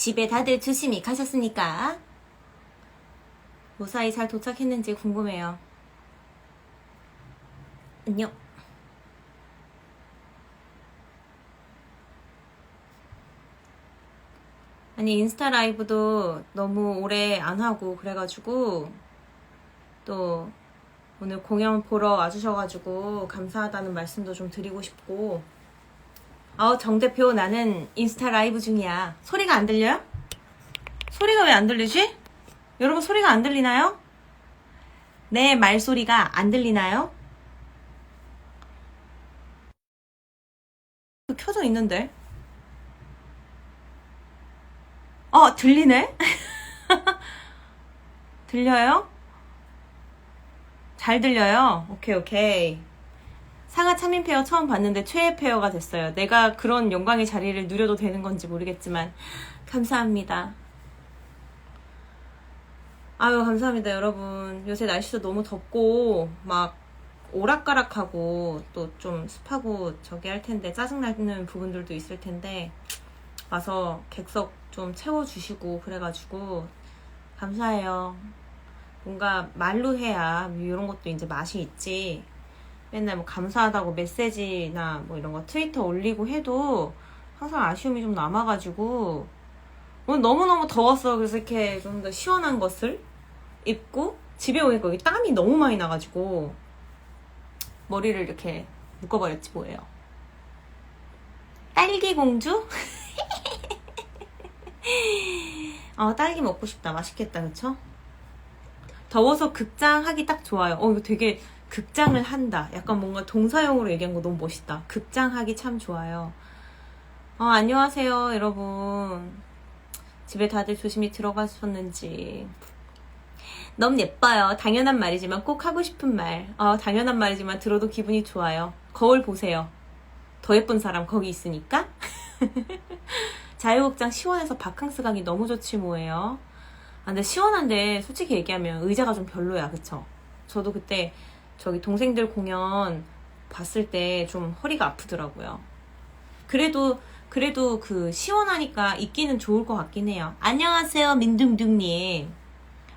집에 다들 조심히 가셨습니까? 무사히 잘 도착했는지 궁금해요. 안녕. 아니 인스타 라이브도 너무 오래 안 하고 그래가지고 또 오늘 공연 보러 와주셔가지고 감사하다는 말씀도 좀 드리고 싶고. 정 대표 나는 인스타 라이브 중이야. 소리가 안 들려요? 소리가 왜 안 들리지? 여러분 소리가 안 들리나요? 내 말소리가 안 들리나요? 켜져 있는데. 들리네? 들려요? 잘 들려요? 오케이. 상하 차민 페어 처음 봤는데 최애 페어가 됐어요. 내가 그런 영광의 자리를 누려도 되는 건지 모르겠지만 감사합니다. 아유 감사합니다 여러분. 요새 날씨도 너무 덥고 막 오락가락하고 또 좀 습하고 저기 할 텐데 짜증나는 부분들도 있을 텐데 와서 객석 좀 채워주시고 그래가지고 감사해요. 뭔가 말로 해야 이런 것도 이제 맛이 있지. 맨날 뭐 감사하다고 메시지나 뭐 이런 거 트위터 올리고 해도 항상 아쉬움이 좀 남아가지고 오늘 너무너무 더웠어. 그래서 이렇게 좀 더 시원한 것을 입고 집에 오니까 여기 땀이 너무 많이 나가지고 머리를 이렇게 묶어버렸지 뭐예요. 딸기 공주? 딸기 먹고 싶다. 맛있겠다 그쵸? 더워서 극장 하기 딱 좋아요. 이거 되게 극장을 한다. 약간 뭔가 동사용으로 얘기한 거 너무 멋있다. 극장 하기 참 좋아요. 안녕하세요 여러분. 집에 다들 조심히 들어가셨는지. 너무 예뻐요. 당연한 말이지만 꼭 하고 싶은 말. 당연한 말이지만 들어도 기분이 좋아요. 거울 보세요. 더 예쁜 사람 거기 있으니까. 자유극장 시원해서 바캉스 가기 너무 좋지 뭐예요. 근데 시원한데 솔직히 얘기하면 의자가 좀 별로야 그쵸? 저도 그때 저기 동생들 공연 봤을 때 좀 허리가 아프더라고요. 그래도 그 시원하니까 있기는 좋을 것 같긴 해요. 안녕하세요 민둥둥님.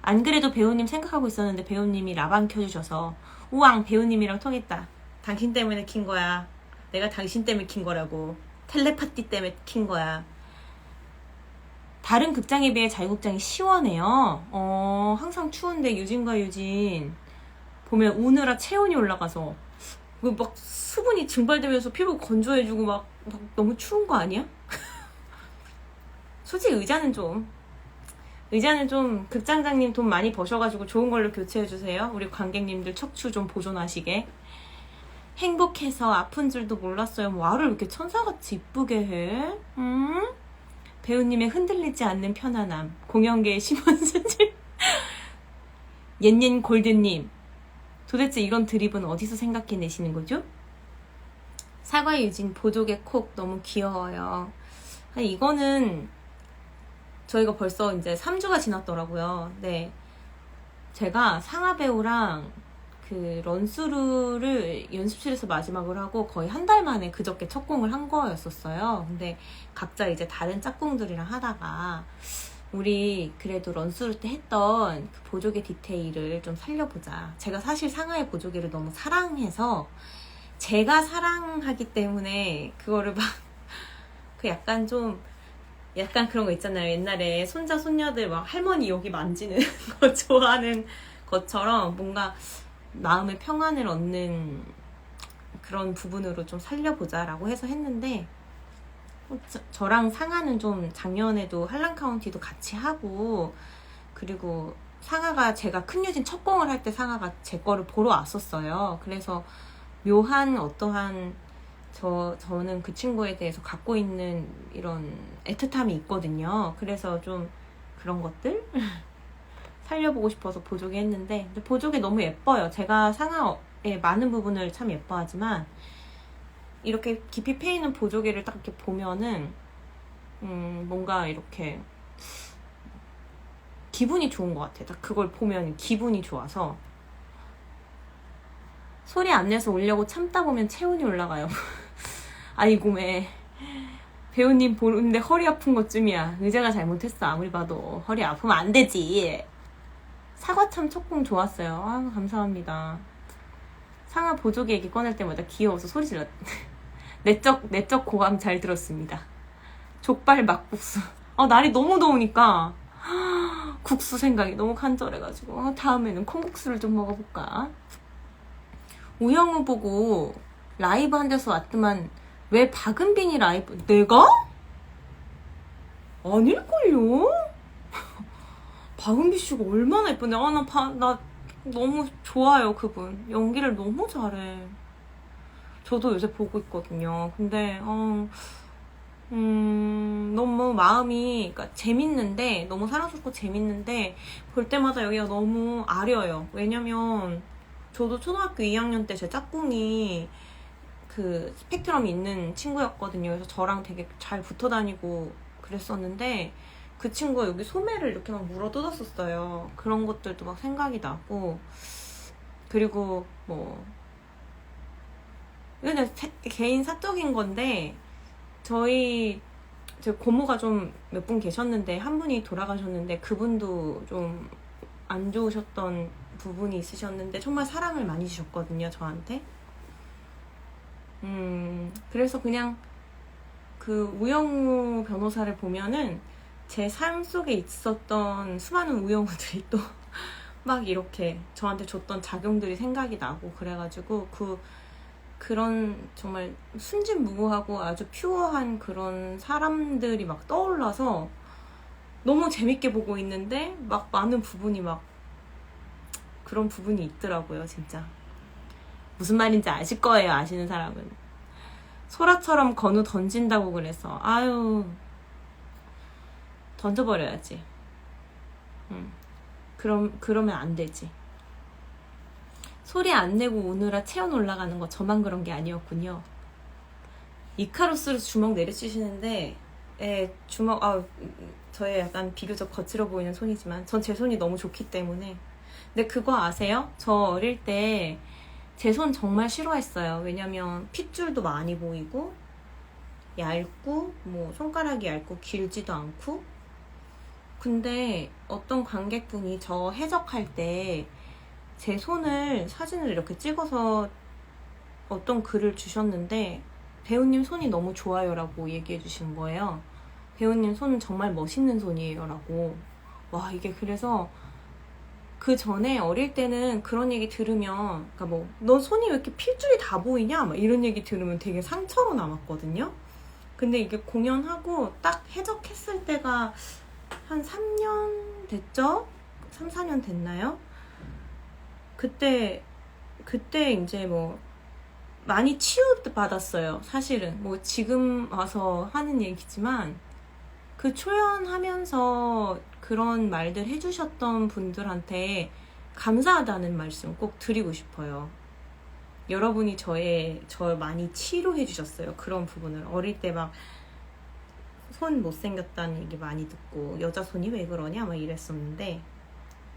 안 그래도 배우님 생각하고 있었는데 배우님이 라방 켜주셔서 우왕 배우님이랑 통했다. 당신 때문에 킨 거야. 내가 당신 때문에 킨 거라고. 텔레파티 때문에 킨 거야. 다른 극장에 비해 자유극장이 시원해요. 항상 추운데 유진과 유진 보면 우느라 체온이 올라가서 막 수분이 증발되면서 피부 건조해지고 막 너무 추운 거 아니야? 솔직히 의자는 좀 극장장님 돈 많이 버셔가지고 좋은 걸로 교체해주세요. 우리 관객님들 척추 좀 보존하시게. 행복해서 아픈 줄도 몰랐어요. 와를 이렇게 천사같이 이쁘게 해? 배우님의 흔들리지 않는 편안함. 공연계의 심원수질. 옌옌 골드님. 도대체 이런 드립은 어디서 생각해내시는 거죠? 사과 유진 보조개 콕 너무 귀여워요. 아니, 이거는 저희가 벌써 이제 3주가 지났더라고요. 네. 제가 상하 배우랑 그 런스루를 연습실에서 마지막으로 하고 거의 한 달 만에 그저께 첫 공을 한 거였었어요. 근데 각자 이제 다른 짝꿍들이랑 하다가 우리 그래도 런스루 때 했던 그 보조개 디테일을 좀 살려보자. 제가 사실 상하의 보조개를 너무 사랑해서 제가 사랑하기 때문에 그거를 막 그 약간 그런 거 있잖아요. 옛날에 손자 손녀들 막 할머니 여기 만지는 거 좋아하는 것처럼 뭔가 마음의 평안을 얻는 그런 부분으로 좀 살려보자라고 해서 했는데 저랑 상하는 좀 작년에도 한란카운티도 같이 하고 그리고 상하가 제가 큰유진 첫 공을 할 때 상하가 제 거를 보러 왔었어요. 그래서 묘한 어떠한 저는 그 친구에 대해서 갖고 있는 이런 애틋함이 있거든요. 그래서 좀 그런 것들 살려보고 싶어서 보조개 했는데 근데 보조개 너무 예뻐요. 제가 상하의 많은 부분을 참 예뻐하지만 이렇게 깊이 패이는 보조개를 딱 이렇게 보면은 뭔가 이렇게 기분이 좋은 것 같아요. 딱 그걸 보면 기분이 좋아서 소리 안 내서 울려고 참다 보면 체온이 올라가요. 아이고 매 배우님 보는데 허리 아픈 것쯤이야. 의자가 잘못했어. 아무리 봐도 허리 아프면 안 되지. 사과참 촉공 좋았어요. 아, 감사합니다. 상하 보조개 얘기 꺼낼 때마다 귀여워서 소리 질렀. 내적 고감 잘 들었습니다. 족발 막국수. 날이 너무 더우니까 국수 생각이 너무 간절해가지고 다음에는 콩국수를 좀 먹어볼까. 우영우 보고 라이브 한 데서 왔더만 왜 박은빈이 라이브. 내가? 아닐걸요? 박은빈 씨가 얼마나 예쁜데. 나 너무 좋아요. 그분 연기를 너무 잘해. 저도 요새 보고 있거든요. 근데 너무 마음이, 그러니까 재밌는데, 너무 사랑스럽고 재밌는데 볼 때마다 여기가 너무 아려요. 왜냐면 저도 초등학교 2학년 때 제 짝꿍이 그 스펙트럼이 있는 친구였거든요. 그래서 저랑 되게 잘 붙어 다니고 그랬었는데 그 친구가 여기 소매를 이렇게 막 물어 뜯었었어요. 그런 것들도 막 생각이 나고, 그리고 뭐 이건 개인 사적인 건데, 제 고모가 좀 몇 분 계셨는데 한 분이 돌아가셨는데 그분도 좀 안 좋으셨던 부분이 있으셨는데 정말 사랑을 많이 주셨거든요, 저한테. 그래서 그냥 그 우영우 변호사를 보면은 제 삶 속에 있었던 수많은 우영우들이 또 막 이렇게 저한테 줬던 작용들이 생각이 나고, 그래가지고 그런 정말 순진무구하고 아주 퓨어한 그런 사람들이 막 떠올라서 너무 재밌게 보고 있는데 막 많은 부분이 막 그런 부분이 있더라고요. 진짜 무슨 말인지 아실 거예요. 아시는 사람은. 소라처럼 건우 던진다고 그래서 아유, 던져버려야지. 그러면 안 되지. 소리 안 내고 오느라 체온 올라가는 거 저만 그런 게 아니었군요. 이카루스로 주먹 내리치시는데, 주먹, 저의 약간 비교적 거칠어 보이는 손이지만 전 제 손이 너무 좋기 때문에. 근데 그거 아세요? 저 어릴 때 제 손 정말 싫어했어요. 왜냐면 핏줄도 많이 보이고 얇고 뭐 손가락이 얇고 길지도 않고. 근데 어떤 관객분이 저 해적할 때 제 손을 사진을 이렇게 찍어서 어떤 글을 주셨는데, 배우님 손이 너무 좋아요 라고 얘기해 주신 거예요. 배우님 손은 정말 멋있는 손이에요 라고. 와, 이게 그래서 그 전에 어릴 때는 그런 얘기 들으면, 그러니까 뭐 너 손이 왜 이렇게 필줄이 다 보이냐 막 이런 얘기 들으면 되게 상처로 남았거든요. 근데 이게 공연하고 딱 해적했을 때가 한 3년 됐죠? 3, 4년 됐나요? 그때 이제 뭐 많이 치유받았어요. 사실은 뭐 지금 와서 하는 얘기지만 그 초연하면서 그런 말들 해주셨던 분들한테 감사하다는 말씀 꼭 드리고 싶어요. 여러분이 저 많이 치료해 주셨어요. 그런 부분을. 어릴 때 막 손 못생겼다는 얘기 많이 듣고 여자 손이 왜 그러냐 막 이랬었는데,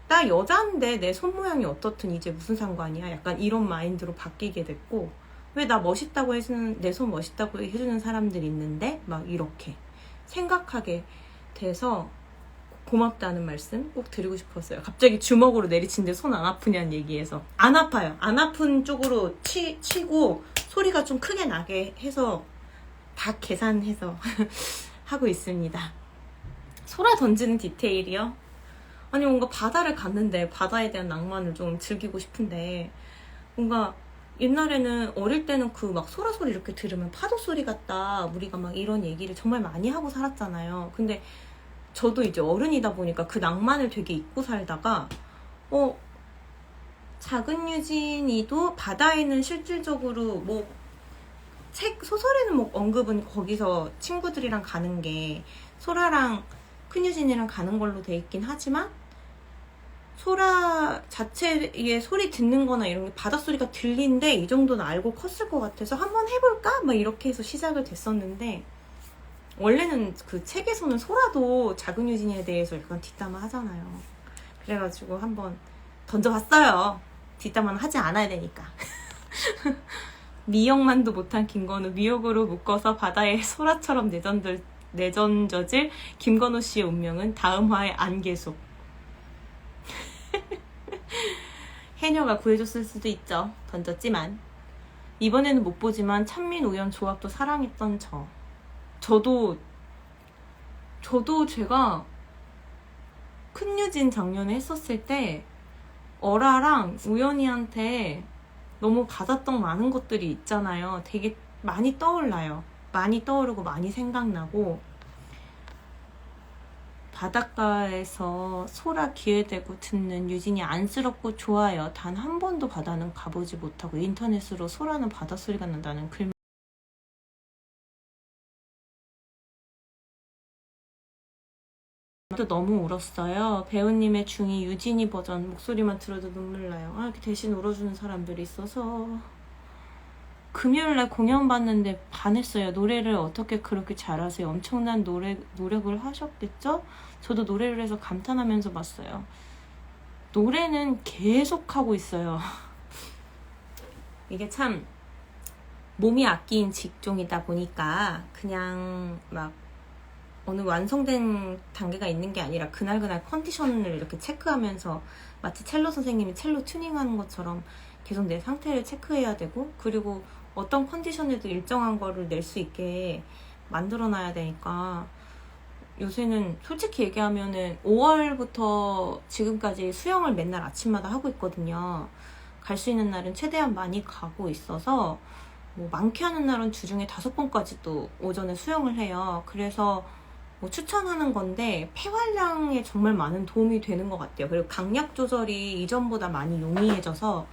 나 여자인데 내 손 모양이 어떻든 이제 무슨 상관이야, 약간 이런 마인드로 바뀌게 됐고, 왜 나 멋있다고 해주는, 내 손 멋있다고 해주는 사람들이 있는데 막 이렇게 생각하게 돼서 고맙다는 말씀 꼭 드리고 싶었어요. 갑자기 주먹으로 내리치는데 손 안 아프냐는 얘기해서 안 아파요. 안 아픈 쪽으로 치고 소리가 좀 크게 나게 해서 다 계산해서 하고 있습니다. 소라 던지는 디테일이요? 아니, 뭔가 바다를 갔는데 바다에 대한 낭만을 좀 즐기고 싶은데, 뭔가 옛날에는 어릴 때는 그 막 소라 소리 이렇게 들으면 파도 소리 같다, 우리가 막 이런 얘기를 정말 많이 하고 살았잖아요. 근데 저도 이제 어른이다 보니까 그 낭만을 되게 잊고 살다가 작은 유진이도 바다에는 실질적으로 뭐 소설에는 뭐 언급은 거기서 친구들이랑 가는 게 소라랑 큰유진이랑 가는 걸로 돼 있긴 하지만, 소라 자체의 소리 듣는 거나 이런 게 바닷소리가 들린데 이 정도는 알고 컸을 것 같아서 한번 해볼까? 막 이렇게 해서 시작을 됐었는데, 원래는 그 책에서는 소라도 작은 유진이에 대해서 약간 뒷담화 하잖아요. 그래가지고 한번 던져봤어요. 뒷담화는 하지 않아야 되니까. 미역만도 못한 김건우 미역으로 묶어서 바다에 소라처럼 내던져질 김건우 씨의 운명은 다음 화에 안 계속. 해녀가 구해줬을 수도 있죠. 던졌지만. 이번에는 못 보지만 찬민 우연 조합도 사랑했던 저도 제가 큰유진 작년에 했었을 때 어라랑 우연이한테 너무 받았던 많은 것들이 있잖아요. 되게 많이 떠올라요. 많이 떠오르고 많이 생각나고, 바닷가에서 소라 귀에 대고 듣는 유진이 안쓰럽고 좋아요. 단 한 번도 바다는 가보지 못하고 인터넷으로 소라는 바닷소리가 난다는 글도 너무 울었어요. 배우님의 중이 유진이 버전 목소리만 들어도 눈물 나요. 이렇게 대신 울어주는 사람들이 있어서. 금요일날 공연 봤는데 반했어요. 노래를 어떻게 그렇게 잘하세요? 엄청난 노력을 하셨겠죠? 저도 노래를 해서 감탄하면서 봤어요. 노래는 계속 하고 있어요. 이게 참 몸이 아낀 직종이다 보니까 그냥 막 어느 완성된 단계가 있는 게 아니라 그날그날 컨디션을 이렇게 체크하면서 마치 첼로 선생님이 첼로 튜닝하는 것처럼 계속 내 상태를 체크해야 되고, 그리고 어떤 컨디션에도 일정한 거를 낼 수 있게 만들어놔야 되니까 요새는 솔직히 얘기하면은 5월부터 지금까지 수영을 맨날 아침마다 하고 있거든요. 갈 수 있는 날은 최대한 많이 가고 있어서 뭐 많게 하는 날은 주중에 5번까지도 오전에 수영을 해요. 그래서 뭐 추천하는 건데 폐활량에 정말 많은 도움이 되는 것 같아요. 그리고 강약 조절이 이전보다 많이 용이해져서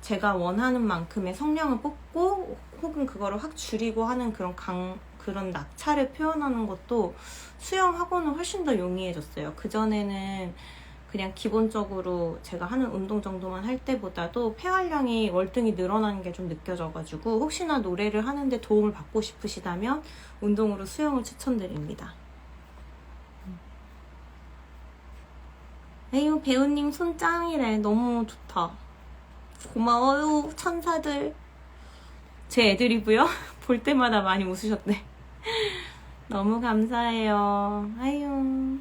제가 원하는 만큼의 성량을 뽑고 혹은 그거를 확 줄이고 하는 그런 낙차를 표현하는 것도 수영하고는 훨씬 더 용이해졌어요. 그전에는 그냥 기본적으로 제가 하는 운동 정도만 할 때보다도 폐활량이 월등히 늘어나는 게 좀 느껴져가지고, 혹시나 노래를 하는데 도움을 받고 싶으시다면 운동으로 수영을 추천드립니다. 에휴, 배우님 손 짱이래. 너무 좋다. 고마워요, 천사들. 제 애드리브요? 볼 때마다 많이 웃으셨네. 너무 감사해요. 아유.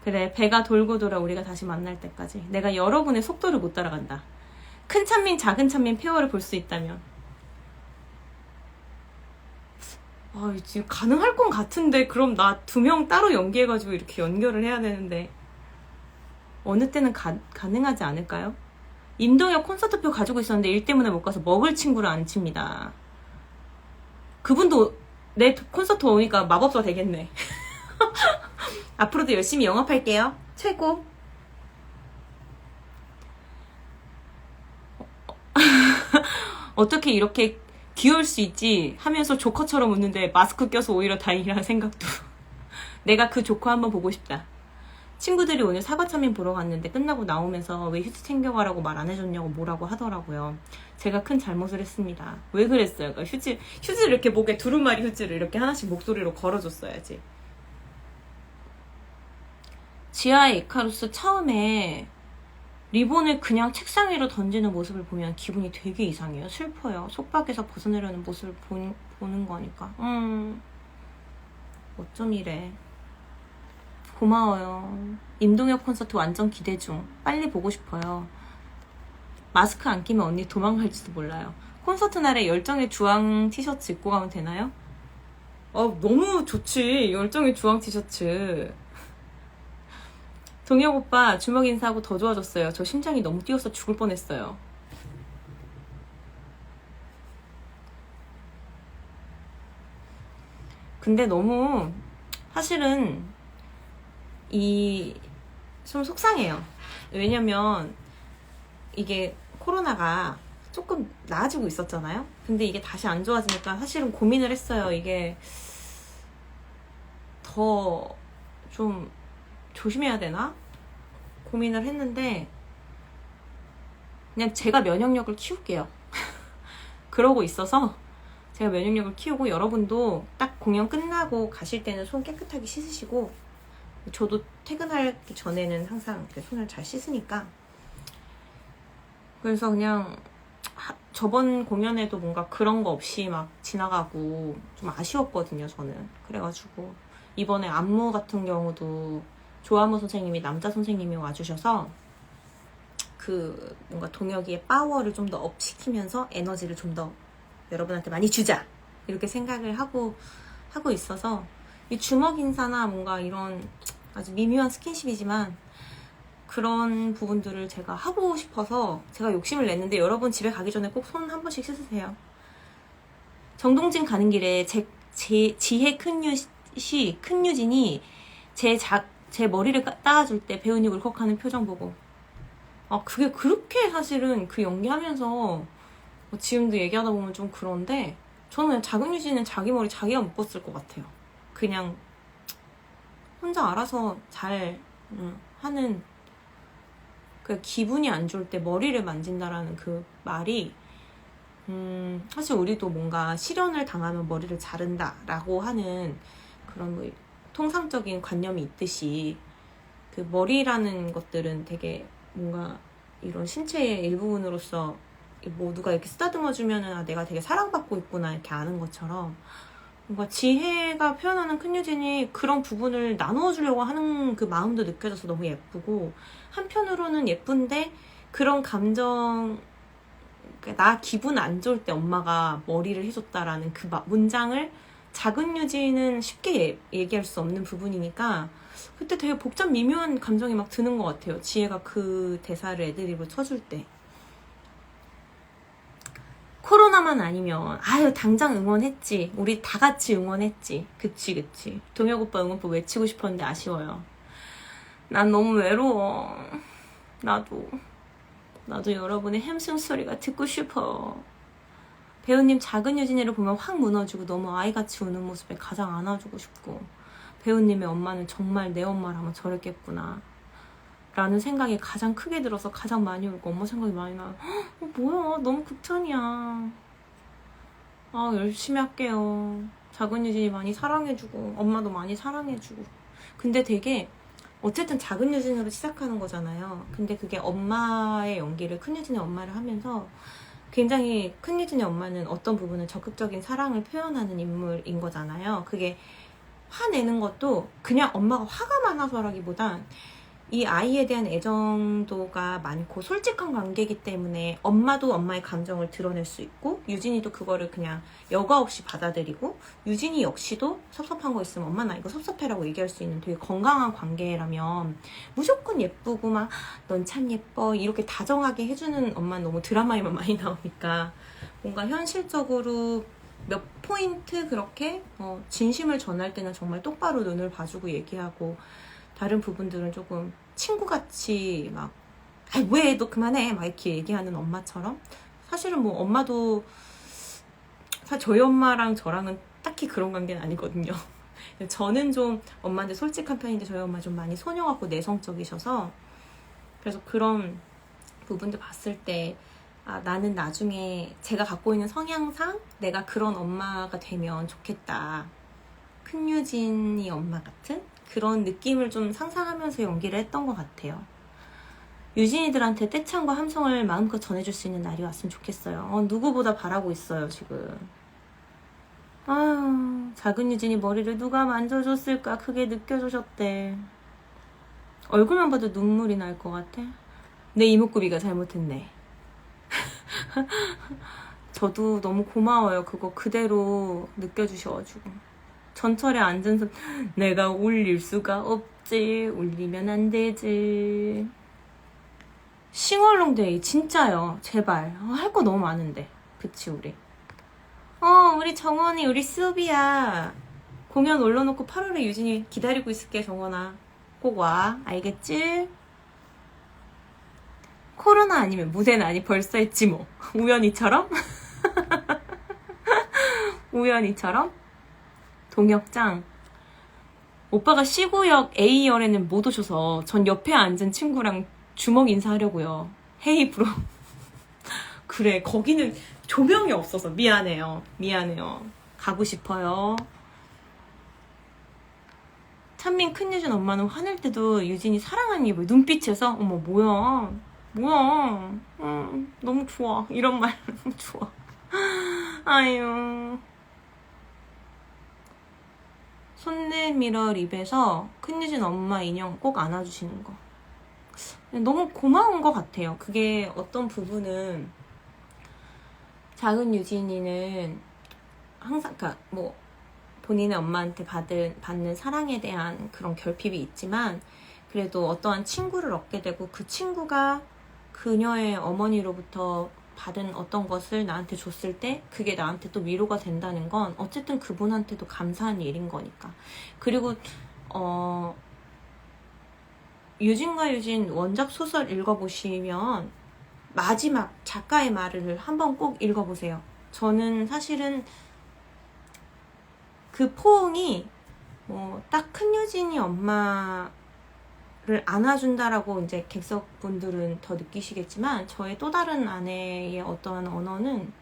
그래, 배가 돌고 돌아 우리가 다시 만날 때까지 내가 여러분의 속도를 못 따라간다. 큰 찬민, 작은 찬민 페어를 볼 수 있다면. 지금 가능할 건 같은데, 그럼 나 2명 따로 연기해가지고 이렇게 연결을 해야 되는데 어느 때는 가능하지 않을까요? 임동혁 콘서트표 가지고 있었는데 일 때문에 못 가서 먹을 친구를 안 칩니다. 그분도 내 콘서트 오니까 마법사 되겠네. 앞으로도 열심히 영업할게요. 최고. 어떻게 이렇게 귀여울 수 있지 하면서 조커처럼 웃는데 마스크 껴서 오히려 다행이라는 생각도. 내가 그 조커 한번 보고 싶다. 친구들이 오늘 사과참인 보러 갔는데 끝나고 나오면서 왜 휴지 챙겨가라고 말 안 해줬냐고 뭐라고 하더라고요. 제가 큰 잘못을 했습니다. 왜 그랬어요? 그러니까 휴지를 이렇게 목에 두루마리 휴지를 이렇게 하나씩 목소리로 걸어줬어야지. 지하의 이카루스 처음에 리본을 그냥 책상 위로 던지는 모습을 보면 기분이 되게 이상해요. 슬퍼요. 속박에서 벗어내려는 모습을 보는 거니까. 어쩜 이래. 고마워요. 임동혁 콘서트 완전 기대 중. 빨리 보고 싶어요. 마스크 안 끼면 언니 도망갈지도 몰라요. 콘서트 날에 열정의 주황 티셔츠 입고 가면 되나요? 너무 좋지. 열정의 주황 티셔츠. 동혁 오빠 주먹 인사하고 더 좋아졌어요. 저 심장이 너무 뛰어서 죽을 뻔했어요. 근데 너무 사실은 좀 속상해요. 왜냐면 이게 코로나가 조금 나아지고 있었잖아요. 근데 이게 다시 안 좋아지니까 사실은 고민을 했어요. 이게 더 좀 조심해야 되나? 고민을 했는데 그냥 제가 면역력을 키울게요. 그러고 있어서 제가 면역력을 키우고, 여러분도 딱 공연 끝나고 가실 때는 손 깨끗하게 씻으시고, 저도 퇴근하기 전에는 항상 손을 잘 씻으니까. 그래서 그냥 저번 공연에도 뭔가 그런 거 없이 막 지나가고 좀 아쉬웠거든요, 저는. 그래가지고 이번에 안무 같은 경우도 조아무 선생님이 남자 선생님이 와주셔서 그 뭔가 동혁이의 파워를 좀 더 업시키면서 에너지를 좀 더 여러분한테 많이 주자 이렇게 생각을 하고 있어서 이 주먹 인사나 뭔가 이런 아주 미묘한 스킨십이지만 그런 부분들을 제가 하고 싶어서 제가 욕심을 냈는데 여러분 집에 가기 전에 꼭 손 한 번씩 씻으세요. 정동진 가는 길에 제 지혜 큰 유진이 제 머리를 따아줄 때 배우니 울컥하는 표정 보고 그게 그렇게 사실은 그 연기하면서 지금도 얘기하다 보면 좀 그런데 저는 그냥 작은 유진은 자기 머리 자기가 묶었을 것 같아요. 그냥 혼자 알아서 잘 하는 그 기분이 안 좋을 때 머리를 만진다라는 그 말이 사실 우리도 뭔가 실연을 당하면 머리를 자른다라고 하는 그런 뭐 통상적인 관념이 있듯이 그 머리라는 것들은 되게 뭔가 이런 신체의 일부분으로서 뭐 누가 이렇게 쓰다듬어 주면은 내가 되게 사랑받고 있구나 이렇게 아는 것처럼 뭔가 지혜가 표현하는 큰유진이 그런 부분을 나누어 주려고 하는 그 마음도 느껴져서 너무 예쁘고 한편으로는 예쁜데 그런 감정 나 기분 안 좋을 때 엄마가 머리를 해줬다라는 그 문장을 작은 유진은 쉽게 얘기할 수 없는 부분이니까 그때 되게 복잡 미묘한 감정이 막 드는 것 같아요. 지혜가 그 대사를 애드립을 쳐줄 때. 코로나만 아니면 당장 응원했지. 우리 다 같이 응원했지. 그치. 동혁 오빠 응원법 외치고 싶었는데 아쉬워요. 난 너무 외로워. 나도 여러분의 햄승 소리가 듣고 싶어. 배우님 작은 유진이를 보면 확 무너지고 너무 아이같이 우는 모습에 가장 안아주고 싶고 배우님의 엄마는 정말 내 엄마라면 저랬겠구나 라는 생각이 가장 크게 들어서 가장 많이 울고 엄마 생각이 많이 나. 뭐야 너무 극찬이야. 열심히 할게요. 작은 유진이 많이 사랑해주고 엄마도 많이 사랑해주고. 근데 되게 어쨌든 작은 유진으로 시작하는 거잖아요. 근데 그게 엄마의 연기를 큰 유진의 엄마를 하면서 굉장히 큰 유진의 엄마는 어떤 부분은 적극적인 사랑을 표현하는 인물인 거잖아요. 그게 화내는 것도 그냥 엄마가 화가 많아서라기보단 이 아이에 대한 애정도가 많고 솔직한 관계이기 때문에 엄마도 엄마의 감정을 드러낼 수 있고 유진이도 그거를 그냥 여과 없이 받아들이고 유진이 역시도 섭섭한 거 있으면 엄마 나 이거 섭섭해라고 얘기할 수 있는 되게 건강한 관계라면 무조건 예쁘고 막 넌 참 예뻐 이렇게 다정하게 해주는 엄마는 너무 드라마에만 많이 나오니까 뭔가 현실적으로 몇 포인트 그렇게 진심을 전할 때는 정말 똑바로 눈을 봐주고 얘기하고 다른 부분들은 조금 친구같이 막 왜 너 그만해 막 이렇게 얘기하는 엄마처럼 사실은 뭐 엄마도 사실 저희 엄마랑 저랑은 딱히 그런 관계는 아니거든요. 저는 좀 엄마한테 솔직한 편인데 저희 엄마 좀 많이 소녀 같고 내성적이셔서 그래서 그런 부분들 봤을 때 나는 나중에 제가 갖고 있는 성향상 내가 그런 엄마가 되면 좋겠다. 큰 유진이 엄마 같은 그런 느낌을 좀 상상하면서 연기를 했던 것 같아요. 유진이들한테 떼창과 함성을 마음껏 전해줄 수 있는 날이 왔으면 좋겠어요. 누구보다 바라고 있어요 지금. 작은 유진이 머리를 누가 만져줬을까 크게 느껴주셨대. 얼굴만 봐도 눈물이 날 것 같아. 내 이목구비가 잘못했네. 저도 너무 고마워요. 그거 그대로 느껴주셔가지고. 전철에 앉은 손 내가 울릴 수가 없지. 울리면 안 되지. 싱얼롱데이 진짜요. 제발. 할 거 너무 많은데. 그치 우리. 우리 정원이 우리 수비야. 공연 올려놓고 8월에 유진이 기다리고 있을게. 정원아 꼭 와. 알겠지? 코로나 아니면 무대는 아니 벌써 했지 뭐. 우연히처럼? 우연히처럼? 동혁장 오빠가 C구역 A열에는 못 오셔서 전 옆에 앉은 친구랑 주먹 인사하려고요. 헤이 브로. 그래 거기는 조명이 없어서 미안해요. 가고 싶어요. 찬민 큰유진 엄마는 화낼 때도 유진이 사랑하는 게 뭐야. 눈빛에서 어머 뭐야 뭐야, 너무 좋아. 이런 말 너무 좋아. 아유. 손 내밀어 립에서 큰유진 엄마 인형 꼭 안아주시는 거. 너무 고마운 것 같아요. 그게 어떤 부분은 작은 유진이는 항상, 그러니까 뭐 본인의 엄마한테 받는 사랑에 대한 그런 결핍이 있지만 그래도 어떠한 친구를 얻게 되고 그 친구가 그녀의 어머니로부터 받은 어떤 것을 나한테 줬을 때 그게 나한테 또 위로가 된다는 건 어쨌든 그분한테도 감사한 일인 거니까. 그리고 유진과 유진 원작 소설 읽어보시면 마지막 작가의 말을 한번 꼭 읽어보세요. 저는 사실은 그 포옹이 뭐 딱 큰 유진이 엄마를 안아준다라고 이제 객석분들은 더 느끼시겠지만 저의 또 다른 아내의 어떠한 언어는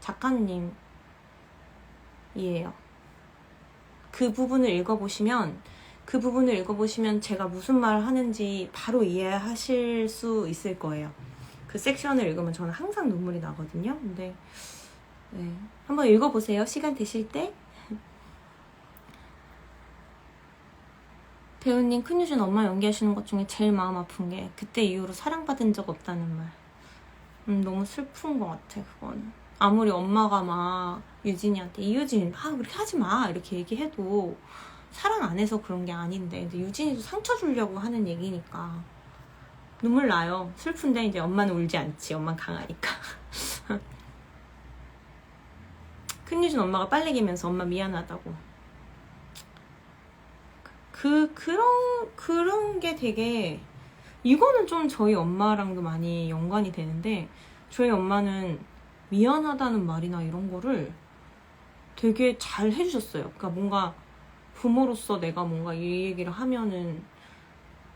작가님이에요. 그 부분을 읽어보시면 제가 무슨 말을 하는지 바로 이해하실 수 있을 거예요. 그 섹션을 읽으면 저는 항상 눈물이 나거든요. 근데 네, 한번 읽어보세요. 시간 되실 때. 배우님, 큰유진 엄마 연기하시는 것 중에 제일 마음 아픈 게 그때 이후로 사랑받은 적 없다는 말. 너무 슬픈 것 같아. 그건 아무리 엄마가 막 유진이한테 이유진 그렇게 하지 마 이렇게 얘기해도 사랑 안 해서 그런 게 아닌데 근데 유진이도 상처 주려고 하는 얘기니까 눈물 나요. 슬픈데 이제 엄마는 울지 않지. 엄마는 강하니까. 큰유진 엄마가 빨래기면서 엄마 미안하다고. 그런 게 되게, 이거는 좀 저희 엄마랑도 많이 연관이 되는데, 저희 엄마는 미안하다는 말이나 이런 거를 되게 잘 해주셨어요. 그러니까 뭔가 부모로서 내가 뭔가 이 얘기를 하면은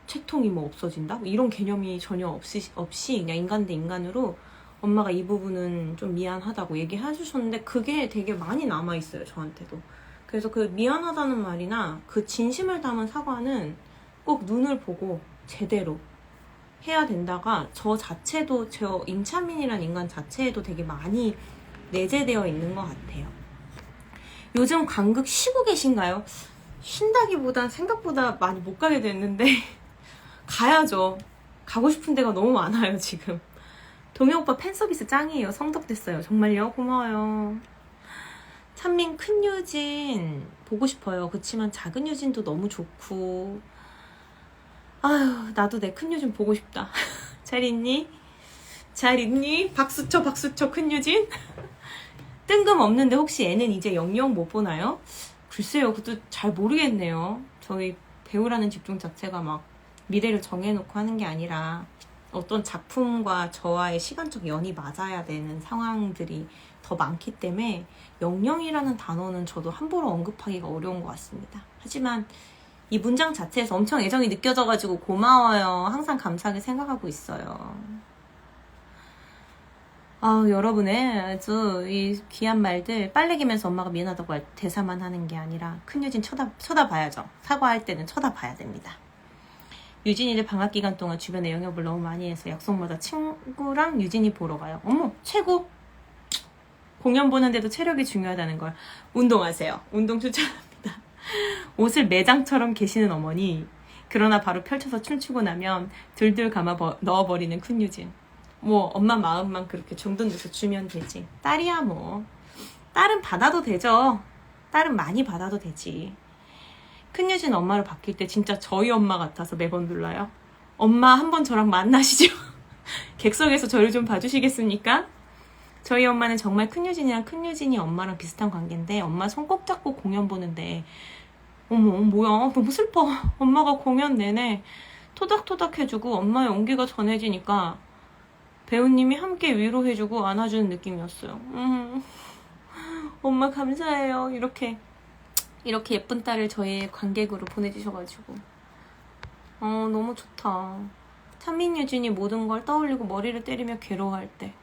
채통이 뭐 없어진다? 이런 개념이 전혀 없이 그냥 인간 대 인간으로 엄마가 이 부분은 좀 미안하다고 얘기해 주셨는데 그게 되게 많이 남아있어요, 저한테도. 그래서 그 미안하다는 말이나 그 진심을 담은 사과는 꼭 눈을 보고 제대로 해야 된다가 저 자체도, 저 임찬민이라는 인간 자체에도 되게 많이 내재되어 있는 것 같아요. 요즘 관극 쉬고 계신가요? 쉰다기보단 생각보다 많이 못 가게 됐는데 가야죠. 가고 싶은 데가 너무 많아요, 지금. 동해 오빠 팬서비스 짱이에요. 성덕됐어요. 정말요? 고마워요. 찬민, 큰 유진 보고 싶어요. 그치만 작은 유진도 너무 좋고. 아유, 나도 내 큰 유진 보고 싶다. 잘 있니? 잘 있니? 박수 쳐, 큰 유진? 뜬금없는데 혹시 애는 이제 영영 못 보나요? 글쎄요, 그것도 잘 모르겠네요. 저희 배우라는 직종 자체가 막 미래를 정해놓고 하는 게 아니라 어떤 작품과 저와의 시간적 연이 맞아야 되는 상황들이 더 많기 때문에 영영이라는 단어는 저도 함부로 언급하기가 어려운 것 같습니다. 하지만 이 문장 자체에서 엄청 애정이 느껴져가지고 고마워요. 항상 감사하게 생각하고 있어요. 여러분의 아주 이 귀한 말들 빨래기면서 엄마가 미안하다고 할 대사만 하는 게 아니라 큰 유진 쳐다봐야죠. 사과할 때는 쳐다봐야 됩니다. 유진이를 방학 기간 동안 주변에 영업을 너무 많이 해서 약속마다 친구랑 유진이 보러 가요. 어머, 최고! 공연 보는데도 체력이 중요하다는 걸. 운동하세요. 운동 추천합니다. 옷을 매장처럼 계시는 어머니, 그러나 바로 펼쳐서 춤추고 나면 둘둘 감아 넣어버리는 큰 유진. 뭐 엄마 마음만 그렇게 정돈돼서 주면 되지. 딸이야 뭐. 딸은 받아도 되죠. 딸은 많이 받아도 되지. 큰 유진 엄마로 바뀔 때 진짜 저희 엄마 같아서 매번 놀라요. 엄마 한번 저랑 만나시죠. 객석에서 저를 좀 봐주시겠습니까? 저희 엄마는 정말 큰 유진이랑 큰 유진이 엄마랑 비슷한 관계인데 엄마 손 꼭 잡고 공연 보는데 어머 뭐야 너무 슬퍼. 엄마가 공연 내내 토닥토닥 해주고 엄마의 온기가 전해지니까 배우님이 함께 위로해주고 안아주는 느낌이었어요. 엄마 감사해요. 이렇게 예쁜 딸을 저의 관객으로 보내주셔가지고 너무 좋다. 찬민 유진이 모든 걸 떠올리고 머리를 때리며 괴로워할 때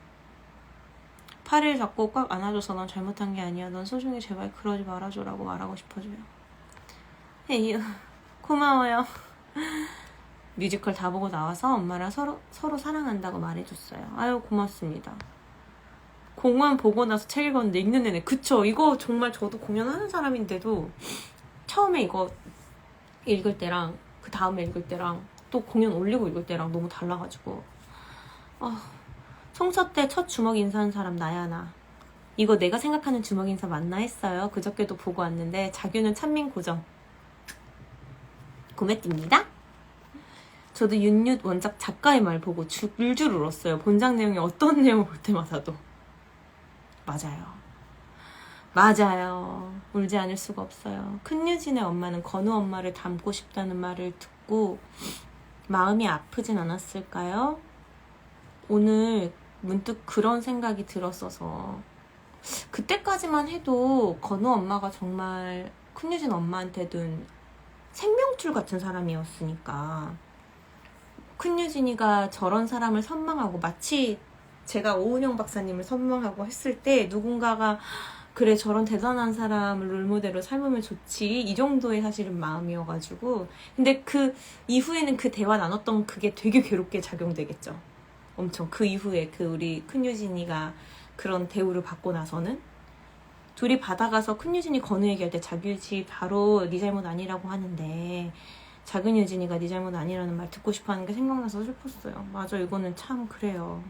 팔을 잡고 꽉 안아줘서 넌 잘못한 게 아니야. 넌 소중히 제발 그러지 말아줘라고 말하고 싶어져요. 에휴 고마워요. 뮤지컬 다 보고 나와서 엄마랑 서로 사랑한다고 말해줬어요. 아유, 고맙습니다. 공연 보고 나서 책 읽었는데 읽는 내내 그쵸, 이거 정말 저도 공연하는 사람인데도 처음에 이거 읽을 때랑 그 다음에 읽을 때랑 또 공연 올리고 읽을 때랑 너무 달라가지고 총서 때 첫 주먹 인사한 사람 나야 나. 이거 내가 생각하는 주먹 인사 맞나 했어요. 그저께도 보고 왔는데 자규는 찬민 고정. 고맙습니다. 저도 윤윷 원작 작가의 말 보고 줄줄 울었어요. 본작 내용이 어떤 내용을 볼 때마다도. 맞아요. 울지 않을 수가 없어요. 큰유진의 엄마는 건우 엄마를 닮고 싶다는 말을 듣고 마음이 아프진 않았을까요? 오늘 문득 그런 생각이 들었어서 그때까지만 해도 건우 엄마가 정말 큰유진 엄마한테는 생명줄 같은 사람이었으니까 큰유진이가 저런 사람을 선망하고 마치 제가 오은영 박사님을 선망하고 했을 때 누군가가 그래 저런 대단한 사람을 롤모델로 삶으면 좋지 이 정도의 사실은 마음이어가지고 근데 그 이후에는 그 대화 나눴던 그게 되게 괴롭게 작용되겠죠. 엄청 그 이후에 그 우리 큰유진이가 그런 대우를 받고 나서는 둘이 받아가서 큰유진이 건우 얘기할 때 자규지 바로 네 잘못 아니라고 하는데 작은 유진이가 네 잘못 아니라는 말 듣고 싶어하는 게 생각나서 슬펐어요. 맞아, 이거는 참 그래요.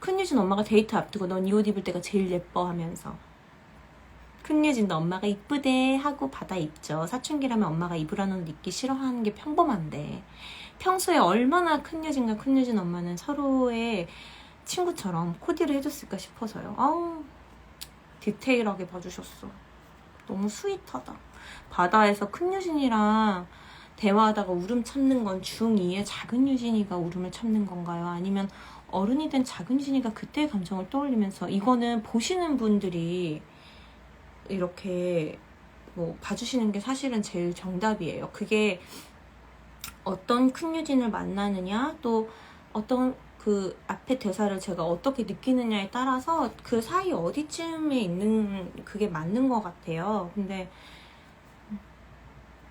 큰유진 엄마가 데이트 앞두고 넌 이 옷 입을 때가 제일 예뻐 하면서 큰유진도 엄마가 이쁘대 하고 받아 입죠. 사춘기라면 엄마가 입으라는 옷 입기 싫어하는 게 평범한데 평소에 얼마나 큰유진과 큰유진 엄마는 서로의 친구처럼 코디를 해줬을까 싶어서요. 아우 디테일하게 봐주셨어. 너무 스윗하다. 바다에서 큰유진이랑 대화하다가 울음 참는 건 중2의 작은 유진이가 울음을 참는 건가요? 아니면 어른이 된 작은 유진이가 그때의 감정을 떠올리면서 이거는 보시는 분들이 이렇게 뭐 봐주시는 게 사실은 제일 정답이에요. 그게 어떤 큰 유진을 만나느냐 또 어떤 그 앞에 대사를 제가 어떻게 느끼느냐에 따라서 그 사이 어디쯤에 있는 그게 맞는 것 같아요. 근데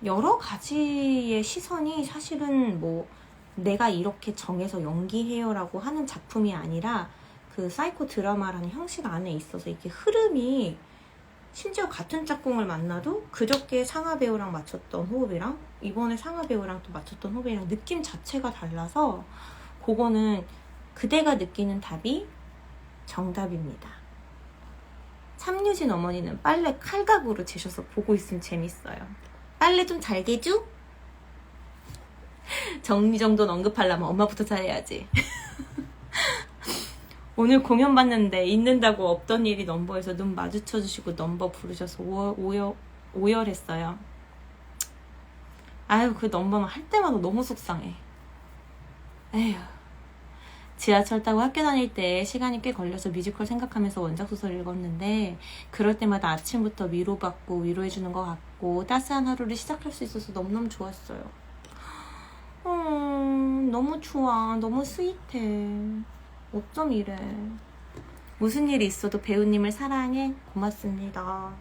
여러 가지의 시선이 사실은 뭐 내가 이렇게 정해서 연기해요라고 하는 작품이 아니라 그 사이코 드라마라는 형식 안에 있어서 이게 흐름이 심지어 같은 짝꿍을 만나도 그저께 상하 배우랑 맞췄던 호흡이랑 이번에 상하 배우랑 또 맞췄던 호흡이랑 느낌 자체가 달라서 그거는 그대가 느끼는 답이 정답입니다. 참유진 어머니는 빨래 칼각으로 재셔서 보고 있으면 재밌어요. 빨래 좀 잘 개주? 정리정돈 언급하려면 엄마부터 잘해야지. 오늘 공연 봤는데 있는다고 없던 일이 넘버에서 눈 마주쳐주시고 넘버 부르셔서 오열했어요. 아유 그 넘버만 할 때마다 너무 속상해. 에휴. 지하철 타고 학교 다닐 때 시간이 꽤 걸려서 뮤지컬 생각하면서 원작 소설 읽었는데 그럴 때마다 아침부터 위로받고 위로해주는 것 같고 따스한 하루를 시작할 수 있어서 너무너무 좋았어요. 너무 좋아. 너무 스윗해. 어쩜 이래. 무슨 일이 있어도 배우님을 사랑해. 고맙습니다.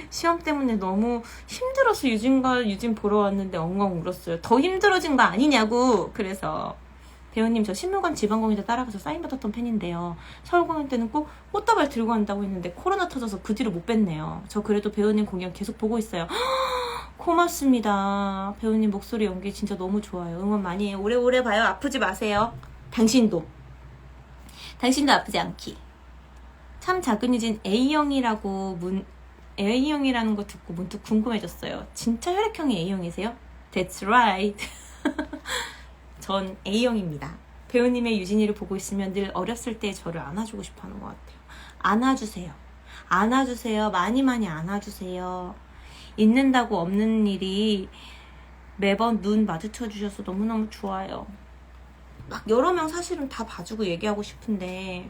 시험 때문에 너무 힘들어서 유진 보러 왔는데 엉엉 울었어요. 더 힘들어진 거 아니냐고. 그래서 배우님 저 신물관 지방공연대 따라가서 사인 받았던 팬인데요. 서울공연 때는 꼭 꽃다발 들고 간다고 했는데 코로나 터져서 그 뒤로 못 뵀네요. 저 그래도 배우님 공연 계속 보고 있어요. 고맙습니다. 배우님 목소리 연기 진짜 너무 좋아요. 응원 많이 해요. 오래오래 봐요. 아프지 마세요. 당신도 아프지 않기. 참 작은 유진 A형이라는 거 듣고 문득 궁금해졌어요. 진짜 혈액형이 A형이세요? That's right. 전 A형입니다. 배우님의 유진이를 보고 있으면 늘 어렸을 때 저를 안아주고 싶어하는 것 같아요. 안아주세요. 많이 안아주세요. 있는다고 없는 일이 매번 눈 마주쳐 주셔서 너무너무 좋아요. 막 여러 명 사실은 다 봐주고 얘기하고 싶은데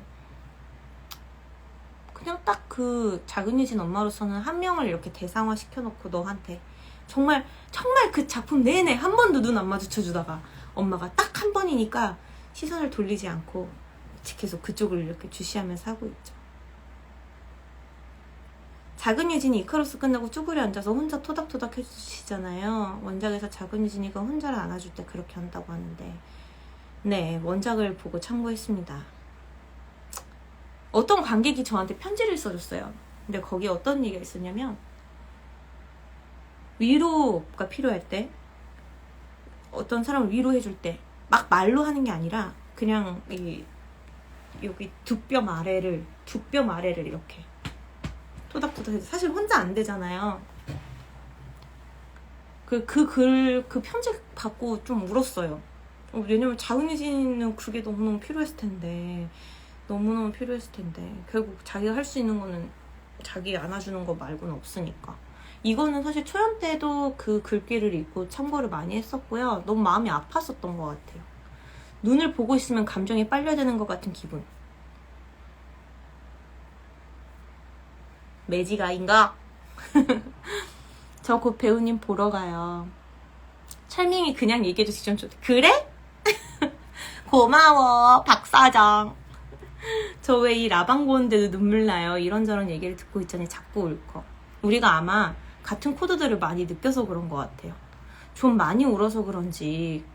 그냥 딱 그 작은 유진 엄마로서는 한 명을 이렇게 대상화 시켜놓고 너한테 정말 그 작품 내내 한 번도 눈 안 마주쳐주다가 엄마가 딱 한 번이니까 시선을 돌리지 않고 계속 그쪽을 이렇게 주시하면서 하고 있죠. 작은 유진이 이카루스 끝나고 쭈그려 앉아서 혼자 토닥토닥 해주시잖아요. 원작에서 작은 유진이가 혼자를 안아줄 때 그렇게 한다고 하는데, 네, 원작을 보고 참고했습니다. 어떤 관객이 저한테 편지를 써줬어요. 근데 거기에 어떤 얘기가 있었냐면, 위로가 필요할 때, 어떤 사람을 위로해줄 때 막 말로 하는 게 아니라 그냥 여기 두 뼘 아래를 이렇게 토닥토닥 해서, 사실 혼자 안 되잖아요. 그 편지 받고 좀 울었어요. 왜냐면 작은 유진이는 그게 너무너무 필요했을 텐데, 결국 자기가 할 수 있는 거는 자기 안아주는 거 말고는 없으니까. 이거는 사실 초연 때도 그 글귀를 읽고 참고를 많이 했었고요. 너무 마음이 아팠었던 것 같아요. 눈을 보고 있으면 감정이 빨려드는 것 같은 기분. 매지가인가? 저 곧 배우님 보러 가요. 철밍이 그냥 얘기해줘 직전 좋대. 그래? 고마워 박사장. 저 왜 이 라방 보는데도 눈물 나요. 이런저런 얘기를 듣고 있자니 자꾸 울컥. 우리가 아마 같은 코드들을 많이 느껴서 그런 것 같아요. 좀 많이 울어서 그런지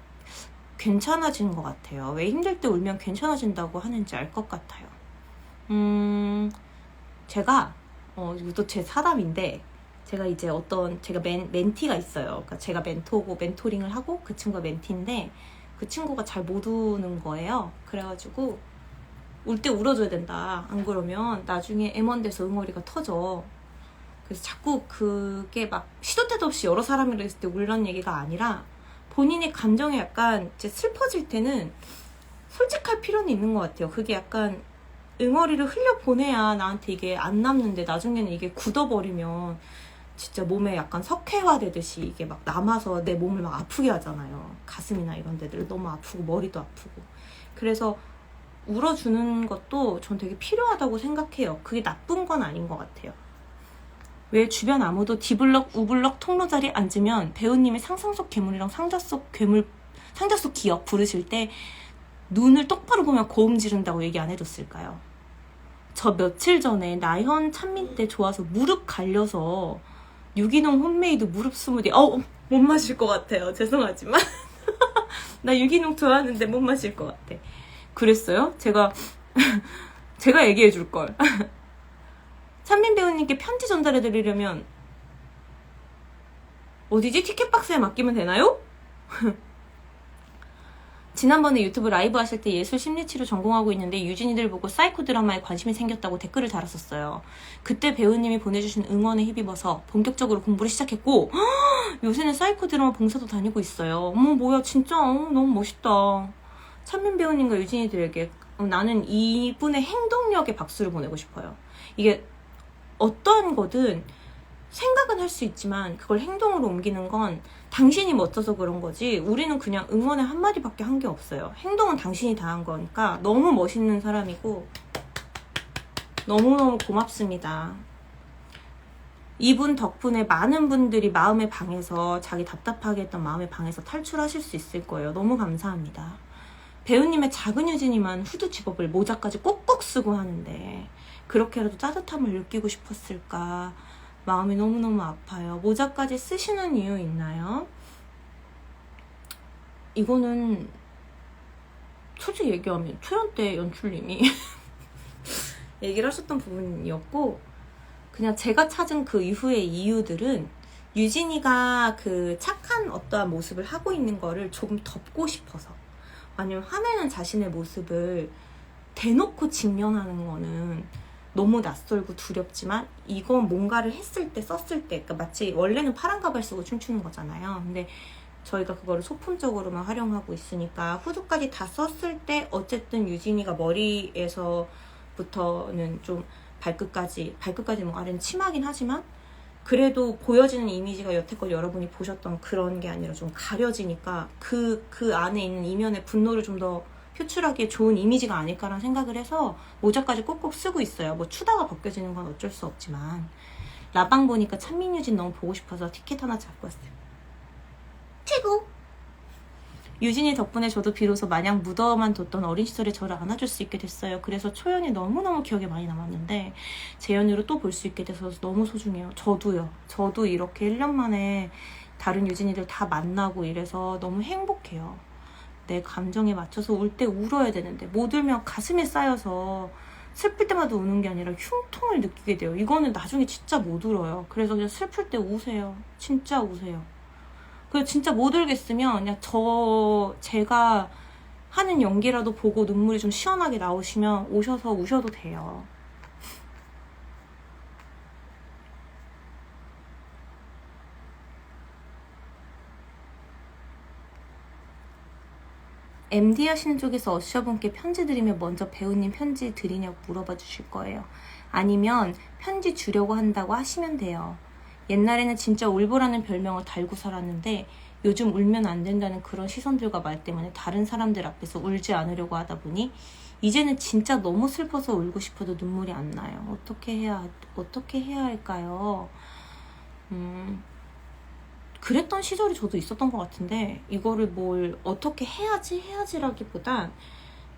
괜찮아지는 것 같아요. 왜 힘들 때 울면 괜찮아진다고 하는지 알 것 같아요. 제가 이것도 제 사담인데, 제가 이제 제가 멘티가 있어요. 그러니까 제가 멘토고 멘토링을 하고 그 친구가 멘티인데, 그 친구가 잘 못 우는 거예요. 그래가지고 울 때 울어줘야 된다. 안 그러면 나중에 M1 돼서 응어리가 터져. 그래서 자꾸 그게 막 시도 때도 없이 여러 사람이랑 있을 때 울란 얘기가 아니라, 본인의 감정이 약간 이제 슬퍼질 때는 솔직할 필요는 있는 것 같아요. 그게 약간 응어리를 흘려보내야 나한테 이게 안 남는데, 나중에는 이게 굳어버리면 진짜 몸에 약간 석회화되듯이 이게 막 남아서 내 몸을 막 아프게 하잖아요. 가슴이나 이런 데들 너무 아프고 머리도 아프고. 그래서 울어주는 것도 전 되게 필요하다고 생각해요. 그게 나쁜 건 아닌 것 같아요. 왜 주변 아무도 D블럭, U블럭 통로 자리에 앉으면 배우님이 상상 속 괴물이랑 상자 속 기억 부르실 때 눈을 똑바로 보면 고음 지른다고 얘기 안 해줬을까요? 저 며칠 전에 나현 찬민 때 좋아서 무릎 갈려서 유기농 홈메이드 무릎 스무디 못 마실 것 같아요. 죄송하지만 나 유기농 좋아하는데 못 마실 것 같아. 그랬어요? 제가 얘기해 줄걸. 찬민 배우님께 편지 전달해드리려면 어디지? 티켓박스에 맡기면 되나요? 지난번에 유튜브 라이브 하실 때 예술 심리치료 전공하고 있는데 유진이들 보고 사이코 드라마에 관심이 생겼다고 댓글을 달았었어요. 그때 배우님이 보내주신 응원에 힘입어서 본격적으로 공부를 시작했고, 요새는 사이코 드라마 봉사도 다니고 있어요. 어머 뭐야 진짜 너무 멋있다. 찬민 배우님과 유진이들에게 나는 이분의 행동력에 박수를 보내고 싶어요. 이게 어떠한 거든 생각은 할 수 있지만 그걸 행동으로 옮기는 건 당신이 멋져서 그런 거지, 우리는 그냥 응원의 한마디밖에 한 게 없어요. 행동은 당신이 다 한 거니까 너무 멋있는 사람이고 너무너무 고맙습니다. 이분 덕분에 많은 분들이 마음의 방에서, 자기 답답하게 했던 마음의 방에서 탈출하실 수 있을 거예요. 너무 감사합니다. 배우님의 작은 유진이만 후드 집업을 모자까지 꼭꼭 쓰고 하는데 그렇게라도 따뜻함을 느끼고 싶었을까, 마음이 너무너무 아파요. 모자까지 쓰시는 이유 있나요? 이거는 솔직히 얘기하면 초연 때 연출님이 얘기를 하셨던 부분이었고, 그냥 제가 찾은 그 이후의 이유들은 유진이가 그 착한 어떠한 모습을 하고 있는 거를 조금 덮고 싶어서, 아니면 화내는 자신의 모습을 대놓고 직면하는 거는 너무 낯설고 두렵지만, 이건 뭔가를 했을 때, 썼을 때, 그러니까 마치 원래는 파란 가발 쓰고 춤추는 거잖아요. 근데 저희가 그거를 소품적으로만 활용하고 있으니까 후드까지 다 썼을 때 어쨌든 유진이가 머리에서부터는 좀 발끝까지 뭐 아래는 치마긴 하지만 그래도 보여지는 이미지가 여태껏 여러분이 보셨던 그런 게 아니라 좀 가려지니까 그 안에 있는 이면의 분노를 좀 더 표출하기에 좋은 이미지가 아닐까라는 생각을 해서 모자까지 꼭꼭 쓰고 있어요. 뭐 추다가 벗겨지는 건 어쩔 수 없지만, 라방 보니까 찬민유진 너무 보고 싶어서 티켓 하나 잡고 왔어요. 최고! 유진이 덕분에 저도 비로소 마냥 묻어만 뒀던 어린 시절에 저를 안아줄 수 있게 됐어요. 그래서 초연이 너무너무 기억에 많이 남았는데 재연으로 또 볼 수 있게 돼서 너무 소중해요. 저도요. 저도 이렇게 1년 만에 다른 유진이들 다 만나고 이래서 너무 행복해요. 내 감정에 맞춰서 울 때 울어야 되는데 못 울면 가슴에 쌓여서 슬플 때마다 우는 게 아니라 흉통을 느끼게 돼요. 이거는 나중에 진짜 못 울어요. 그래서 그냥 슬플 때 우세요. 진짜 우세요. 그래서 진짜 못 울겠으면 그냥 제가 하는 연기라도 보고 눈물이 좀 시원하게 나오시면 오셔서 우셔도 돼요. MD 하시는 쪽에서 어셔분께 편지 드리면 먼저 배우님 편지 드리냐고 물어봐 주실 거예요. 아니면 편지 주려고 한다고 하시면 돼요. 옛날에는 진짜 울보라는 별명을 달고 살았는데 요즘 울면 안 된다는 그런 시선들과 말 때문에 다른 사람들 앞에서 울지 않으려고 하다 보니 이제는 진짜 너무 슬퍼서 울고 싶어도 눈물이 안 나요. 어떻게 해야 할까요? 그랬던 시절이 저도 있었던 것 같은데 이거를 뭘 어떻게 해야지라기보단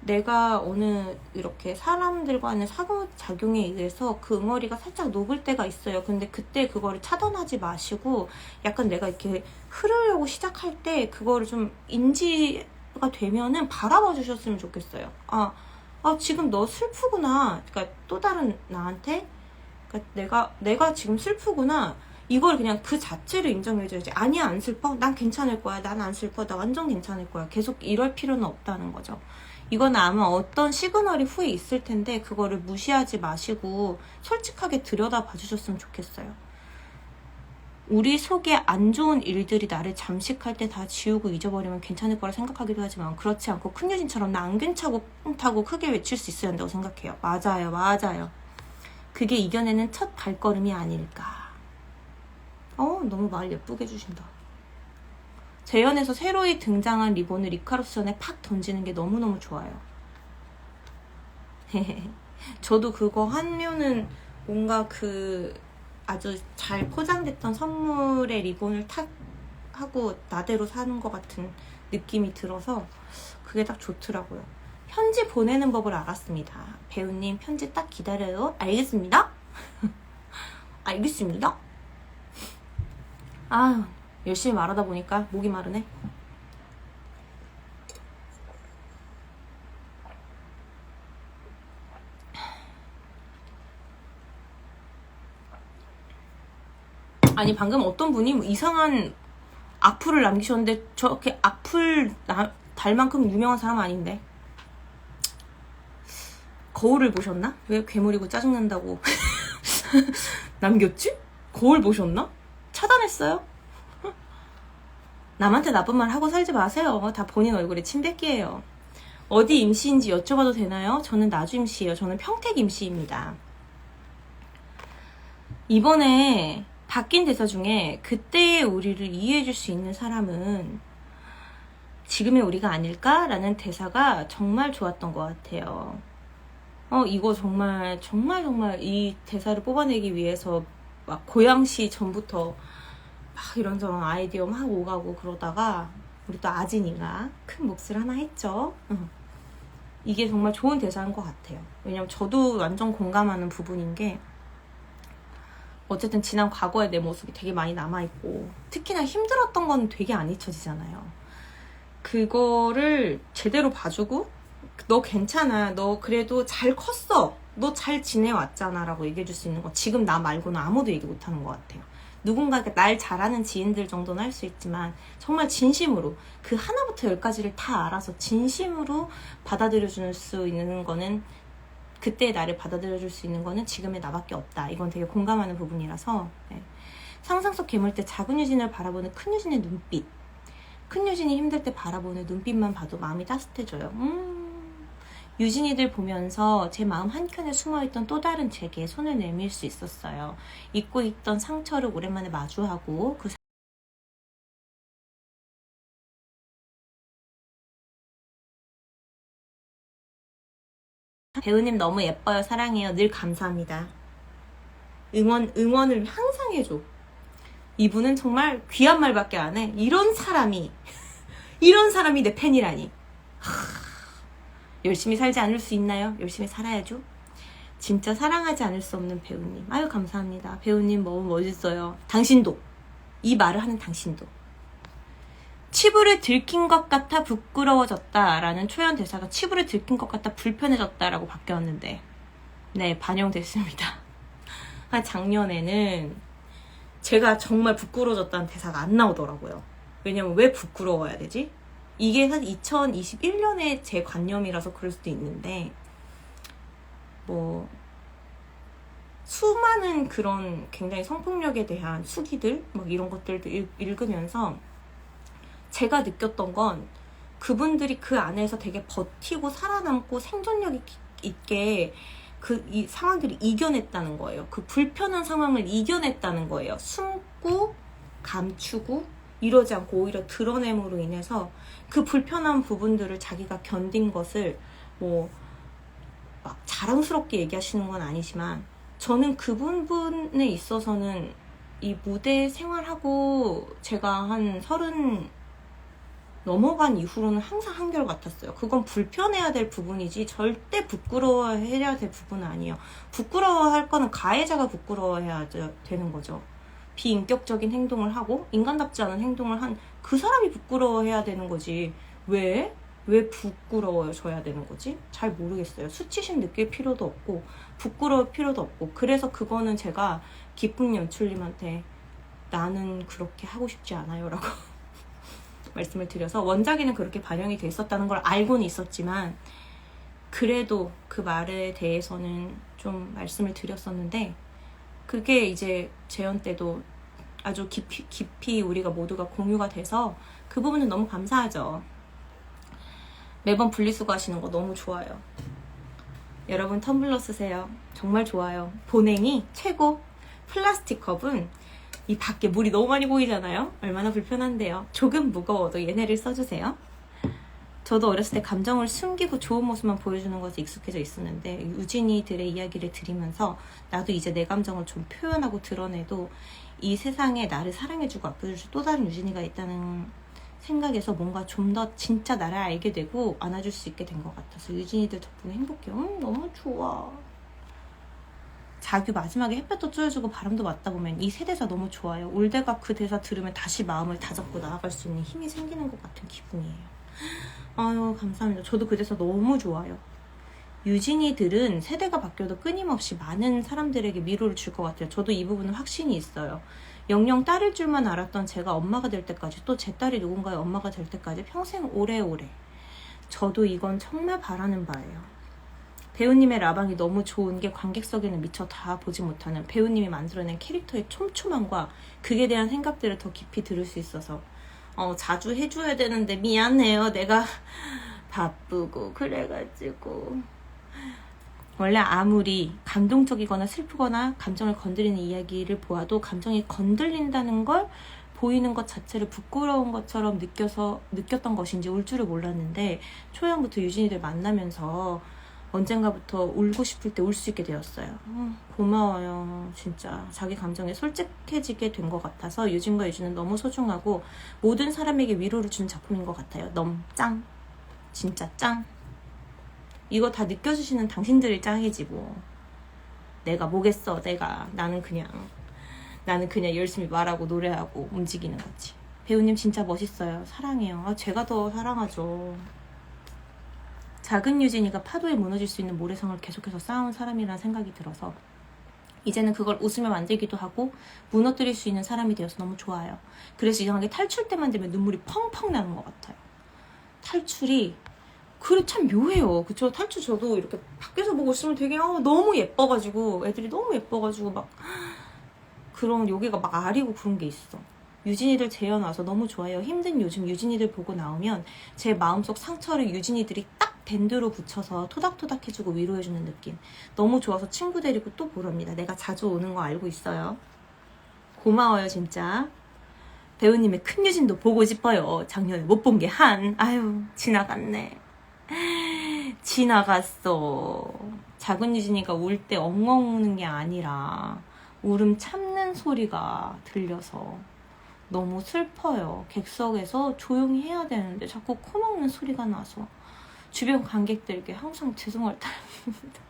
내가 어느 이렇게 사람들과의 상호작용에 의해서 그 응어리가 살짝 녹을 때가 있어요. 근데 그때 그거를 차단하지 마시고 약간 내가 이렇게 흐르려고 시작할 때 그거를 좀 인지가 되면은 바라봐 주셨으면 좋겠어요. 지금 너 슬프구나. 그러니까 또 다른 나한테 그러니까 내가 지금 슬프구나. 이걸 그냥 그 자체를 인정해줘야지. 아니야, 안 슬퍼? 난 괜찮을 거야. 난 안 슬퍼. 나 완전 괜찮을 거야. 계속 이럴 필요는 없다는 거죠. 이건 아마 어떤 시그널이 후에 있을 텐데 그거를 무시하지 마시고 솔직하게 들여다봐 주셨으면 좋겠어요. 우리 속에 안 좋은 일들이 나를 잠식할 때 다 지우고 잊어버리면 괜찮을 거라 생각하기도 하지만 그렇지 않고 큰유진처럼 나 안 괜찮다고 크게 외칠 수 있어야 한다고 생각해요. 맞아요. 그게 이겨내는 첫 발걸음이 아닐까. 너무 말 예쁘게 해주신다. 재연에서 새로이 등장한 리본을 이카루스 전에 팍 던지는 게 너무너무 좋아요. 저도 그거 하면은 뭔가 그 아주 잘 포장됐던 선물의 리본을 탁 하고 나대로 사는 것 같은 느낌이 들어서 그게 딱 좋더라고요. 편지 보내는 법을 알았습니다. 배우님 편지 딱 기다려요. 알겠습니다. 알겠습니다. 열심히 말하다 보니까 목이 마르네. 아니 방금 어떤 분이 이상한 악플을 남기셨는데 저렇게 악플 달 만큼 유명한 사람 아닌데. 거울을 보셨나? 왜 괴물이고 짜증난다고 남겼지? 거울 보셨나? 차단했어요? 남한테 나쁜 말 하고 살지 마세요. 다 본인 얼굴에 침 뱉기예요. 어디 임시인지 여쭤봐도 되나요? 저는 나주 임시예요. 저는 평택 임시입니다. 이번에 바뀐 대사 중에 그때의 우리를 이해해줄 수 있는 사람은 지금의 우리가 아닐까라는 대사가 정말 좋았던 것 같아요. 이거 정말 이 대사를 뽑아내기 위해서 막 고양시 전부터 막 이런저런 아이디어 막 오가고 그러다가 우리 또 아진이가 큰 몫을 하나 했죠. 이게 정말 좋은 대사인 것 같아요. 왜냐면 저도 완전 공감하는 부분인 게 어쨌든 지난 과거의 내 모습이 되게 많이 남아있고 특히나 힘들었던 건 되게 안 잊혀지잖아요. 그거를 제대로 봐주고 너 괜찮아. 너 그래도 잘 컸어. 너 잘 지내왔잖아 라고 얘기해줄 수 있는 거 지금 나 말고는 아무도 얘기 못하는 것 같아요. 누군가 날 잘하는 지인들 정도는 할 수 있지만 정말 진심으로 그 하나부터 열까지를 다 알아서 진심으로 받아들여줄 수 있는 거는 그때의 나를 받아들여줄 수 있는 거는 지금의 나밖에 없다. 이건 되게 공감하는 부분이라서 상상 속 괴물때 작은 유진을 바라보는 큰 유진의 눈빛 큰 유진이 힘들 때 바라보는 눈빛만 봐도 마음이 따뜻해져요. 유진이들 보면서 제 마음 한켠에 숨어있던 또 다른 제게 손을 내밀 수 있었어요. 잊고 있던 상처를 오랜만에 마주하고 그 배우님 너무 예뻐요. 사랑해요. 늘 감사합니다. 응원을 항상 해줘. 이분은 정말 귀한 말밖에 안 해. 이런 사람이 이런 사람이 내 팬이라니. 열심히 살지 않을 수 있나요? 열심히 살아야죠. 진짜 사랑하지 않을 수 없는 배우님. 아유 감사합니다. 배우님 너무 멋있어요. 당신도. 이 말을 하는 당신도. 치부를 들킨 것 같아 부끄러워졌다 라는 초연 대사가 치부를 들킨 것 같아 불편해졌다 라고 바뀌었는데 네, 반영됐습니다. 작년에는 제가 정말 부끄러워졌다는 대사가 안 나오더라고요. 왜냐면 왜 부끄러워야 되지? 이게 사실 2021년에 제 관념이라서 그럴 수도 있는데 뭐 수많은 그런 굉장히 성폭력에 대한 수기들 막 이런 것들도 읽으면서 제가 느꼈던 건 그분들이 그 안에서 되게 버티고 살아남고 생존력 있게 이 상황들을 이겨냈다는 거예요. 그 불편한 상황을 이겨냈다는 거예요. 숨고 감추고 이러지 않고 오히려 드러냄으로 인해서 그 불편한 부분들을 자기가 견딘 것을 뭐 막 자랑스럽게 얘기하시는 건 아니지만 저는 그 부분에 있어서는 이 무대 생활하고 제가 한 30 넘어간 이후로는 항상 한결같았어요. 그건 불편해야 될 부분이지 절대 부끄러워해야 될 부분은 아니에요. 부끄러워할 거는 가해자가 부끄러워해야 되는 거죠. 비인격적인 행동을 하고 인간답지 않은 행동을 한 그 사람이 부끄러워해야 되는 거지. 왜 부끄러워져야 되는 거지? 잘 모르겠어요. 수치심 느낄 필요도 없고 부끄러울 필요도 없고 그래서 그거는 제가 기쁨 연출님한테 나는 그렇게 하고 싶지 않아요 라고 말씀을 드려서 원작에는 그렇게 반영이 돼 있었다는 걸 알고는 있었지만 그래도 그 말에 대해서는 좀 말씀을 드렸었는데 그게 이제 재연 때도 아주 깊이 우리가 모두가 공유가 돼서 그 부분은 너무 감사하죠. 매번 분리수거 하시는 거 너무 좋아요. 여러분 텀블러 쓰세요. 정말 좋아요. 보냉이 최고. 플라스틱 컵은 이 밖에 물이 너무 많이 보이잖아요. 얼마나 불편한데요. 조금 무거워도 얘네를 써주세요. 저도 어렸을 때 감정을 숨기고 좋은 모습만 보여주는 것에 익숙해져 있었는데 유진이들의 이야기를 들으면서 나도 이제 내 감정을 좀 표현하고 드러내도 이 세상에 나를 사랑해주고 아껴줄 또 다른 유진이가 있다는 생각에서 뭔가 좀 더 진짜 나를 알게 되고 안아줄 수 있게 된 것 같아서 유진이들 덕분에 행복해요. 너무 좋아. 자규 마지막에 햇볕도 쬐어주고 바람도 맞다 보면 이 세 대사 너무 좋아요. 올대가 그 대사 들으면 다시 마음을 다잡고 나아갈 수 있는 힘이 생기는 것 같은 기분이에요. 아유 감사합니다. 저도 그 대사 너무 좋아요. 유진이들은 세대가 바뀌어도 끊임없이 많은 사람들에게 위로를 줄 것 같아요. 저도 이 부분은 확신이 있어요. 영영 딸일 줄만 알았던 제가 엄마가 될 때까지 또 제 딸이 누군가의 엄마가 될 때까지 평생 오래오래 저도 이건 정말 바라는 바예요. 배우님의 라방이 너무 좋은 게 관객석에는 미처 다 보지 못하는 배우님이 만들어낸 캐릭터의 촘촘함과 그에 대한 생각들을 더 깊이 들을 수 있어서 자주 해줘야 되는데 미안해요. 내가 바쁘고 그래가지고 원래 아무리 감동적이거나 슬프거나 감정을 건드리는 이야기를 보아도 감정이 건들린다는 걸 보이는 것 자체를 부끄러운 것처럼 느꼈던 것인지 울 줄을 몰랐는데 초연부터 유진이들 만나면서 언젠가부터 울고 싶을 때 울 수 있게 되었어요. 고마워요. 진짜 자기 감정에 솔직해지게 된 것 같아서 유진과 유진은 너무 소중하고 모든 사람에게 위로를 준 작품인 것 같아요. 너무 짱. 진짜 짱. 이거 다 느껴주시는 당신들이 짱이지 뭐. 내가 뭐겠어. 나는 그냥 열심히 말하고 노래하고 움직이는 거지. 배우님 진짜 멋있어요. 사랑해요. 제가 더 사랑하죠. 작은 유진이가 파도에 무너질 수 있는 모래성을 계속해서 쌓아온 사람이라는 생각이 들어서 이제는 그걸 웃으며 만들기도 하고 무너뜨릴 수 있는 사람이 되어서 너무 좋아요. 그래서 이상하게 탈출 때만 되면 눈물이 펑펑 나는 것 같아요. 탈출이 그래 참 묘해요. 그쵸? 탈출 저도 이렇게 밖에서 보고 있으면 되게 너무 예뻐가지고 애들이 너무 예뻐가지고 막 그런 여기가 막 아리고 그런 게 있어. 유진이들 재현 와서 너무 좋아요. 힘든 요즘 유진이들 보고 나오면 제 마음속 상처를 유진이들이 딱 밴드로 붙여서 토닥토닥 해주고 위로해주는 느낌. 너무 좋아서 친구 데리고 또 보랍니다. 내가 자주 오는 거 알고 있어요. 고마워요 진짜. 배우님의 큰 유진도 보고 싶어요. 작년에 못 본 게 아유 지나갔네. 지나갔어. 작은 유진이가 울 때 엉엉 우는 게 아니라 울음 참는 소리가 들려서 너무 슬퍼요. 객석에서 조용히 해야 되는데 자꾸 코 먹는 소리가 나서 주변 관객들께 항상 죄송할 따름입니다.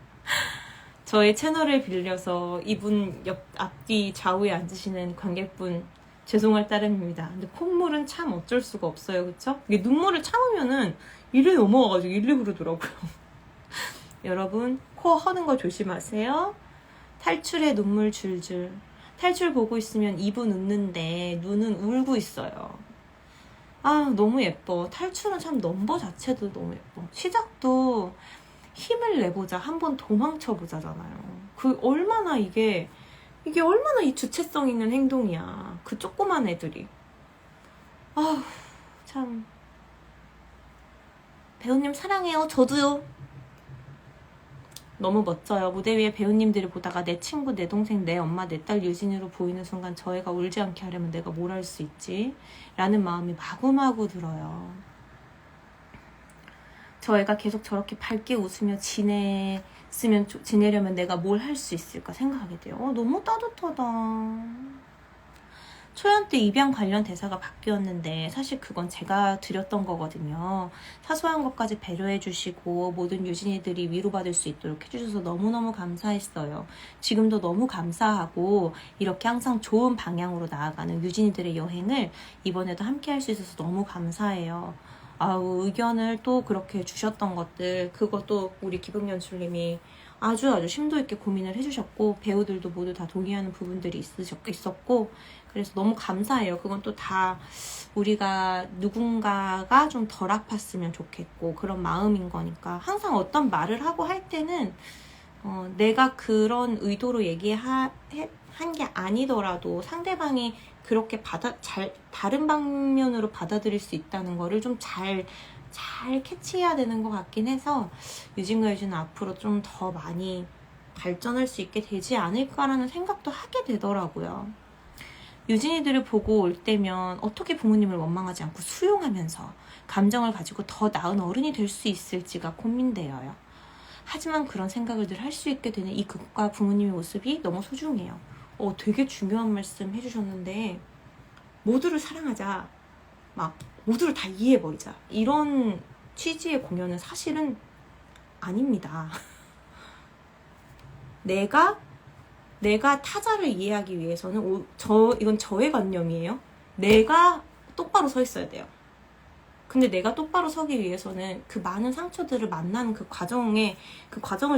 저의 채널을 빌려서 이분 앞뒤 좌우에 앉으시는 관객분 죄송할 따름입니다. 근데 콧물은 참 어쩔 수가 없어요. 그쵸? 이게 눈물을 참으면은 이리 넘어가가지고 이리 흐르더라고요. 여러분 코 허는 거 조심하세요. 탈출의 눈물 줄줄. 탈출 보고 있으면 입은 웃는데 눈은 울고 있어요. 아 너무 예뻐. 탈출은 참 넘버 자체도 너무 예뻐. 시작도 힘을 내보자 한번 도망쳐보자잖아요. 그 얼마나 이게 얼마나 이 주체성 있는 행동이야. 그 조그만 애들이. 아우 참 배우님 사랑해요. 저도요. 너무 멋져요. 무대 위에 배우님들을 보다가 내 친구, 내 동생, 내 엄마, 내 딸 유진으로 보이는 순간 저 애가 울지 않게 하려면 내가 뭘 할 수 있지? 라는 마음이 마구마구 들어요. 저 애가 계속 저렇게 밝게 웃으며 지내려면 내가 뭘 할 수 있을까 생각하게 돼요. 너무 따뜻하다. 초연 때 입양 관련 대사가 바뀌었는데 사실 그건 제가 드렸던 거거든요. 사소한 것까지 배려해 주시고 모든 유진이들이 위로받을 수 있도록 해주셔서 너무너무 감사했어요. 지금도 너무 감사하고 이렇게 항상 좋은 방향으로 나아가는 유진이들의 여행을 이번에도 함께 할 수 있어서 너무 감사해요. 아우 의견을 또 그렇게 주셨던 것들 그것도 우리 기획연출님이 아주 심도 있게 고민을 해주셨고 배우들도 모두 다 동의하는 부분들이 있었고 그래서 너무 감사해요. 그건 또 다 우리가 누군가가 좀 덜 아팠으면 좋겠고 그런 마음인 거니까 항상 어떤 말을 하고 할 때는 내가 그런 의도로 한 게 아니더라도 상대방이 그렇게 다른 방면으로 받아들일 수 있다는 거를 좀 잘 캐치해야 되는 것 같긴 해서 유진과 유진은 앞으로 좀 더 많이 발전할 수 있게 되지 않을까라는 생각도 하게 되더라고요. 유진이들을 보고 올 때면 어떻게 부모님을 원망하지 않고 수용하면서 감정을 가지고 더 나은 어른이 될 수 있을지가 고민되어요. 하지만 그런 생각을 늘 할 수 있게 되는 이 극과 부모님의 모습이 너무 소중해요. 되게 중요한 말씀 해주셨는데 모두를 사랑하자. 막 모두를 다 이해해버리자. 이런 취지의 공연은 사실은 아닙니다. 내가 타자를 이해하기 위해서는 이건 저의 관념이에요. 내가 똑바로 서 있어야 돼요. 근데 내가 똑바로 서기 위해서는 그 많은 상처들을 만나는 그 과정을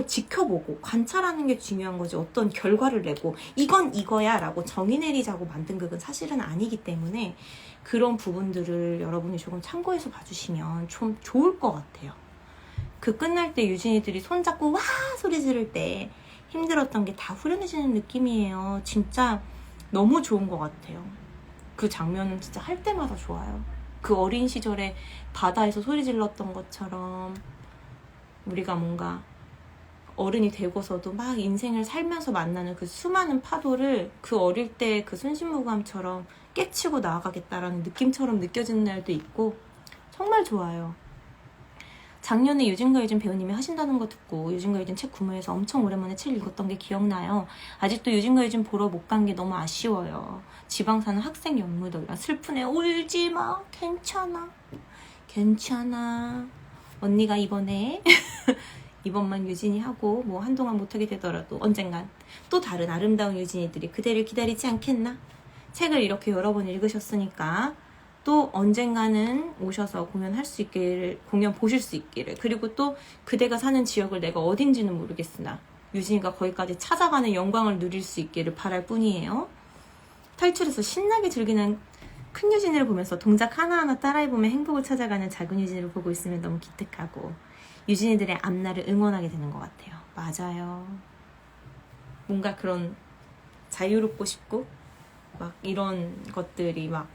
지켜보고 관찰하는 게 중요한 거지 어떤 결과를 내고 이건 이거야 라고 정의 내리자고 만든 극은 사실은 아니기 때문에 그런 부분들을 여러분이 조금 참고해서 봐주시면 좀 좋을 것 같아요. 그 끝날 때 유진이들이 손잡고 와 소리 지를 때 힘들었던 게 다 후련해지는 느낌이에요. 진짜 너무 좋은 것 같아요. 그 장면은 진짜 할 때마다 좋아요. 그 어린 시절에 바다에서 소리 질렀던 것처럼 우리가 뭔가 어른이 되고서도 막 인생을 살면서 만나는 그 수많은 파도를 그 어릴 때 그 순진무구함처럼 깨치고 나아가겠다라는 느낌처럼 느껴지는 날도 있고 정말 좋아요. 작년에 유진과 유진 배우님이 하신다는 거 듣고 유진과 유진 책 구매해서 엄청 오랜만에 책 읽었던 게 기억나요. 아직도 유진과 유진 보러 못 간 게 너무 아쉬워요. 지방 사는 학생 연무들이라 슬프네. 울지마. 괜찮아. 언니가 이번에 이번만 유진이 하고 뭐 한동안 못하게 되더라도 언젠간 또 다른 아름다운 유진이들이 그대를 기다리지 않겠나? 책을 이렇게 여러 번 읽으셨으니까 또 언젠가는 오셔서 공연 보실 수 있기를. 그리고 또 그대가 사는 지역을 내가 어딘지는 모르겠으나 유진이가 거기까지 찾아가는 영광을 누릴 수 있기를 바랄 뿐이에요. 탈출해서 신나게 즐기는 큰 유진이를 보면서 동작 하나하나 따라해보며 행복을 찾아가는 작은 유진이를 보고 있으면 너무 기특하고 유진이들의 앞날을 응원하게 되는 것 같아요. 맞아요. 뭔가 그런 자유롭고 싶고 막 이런 것들이 막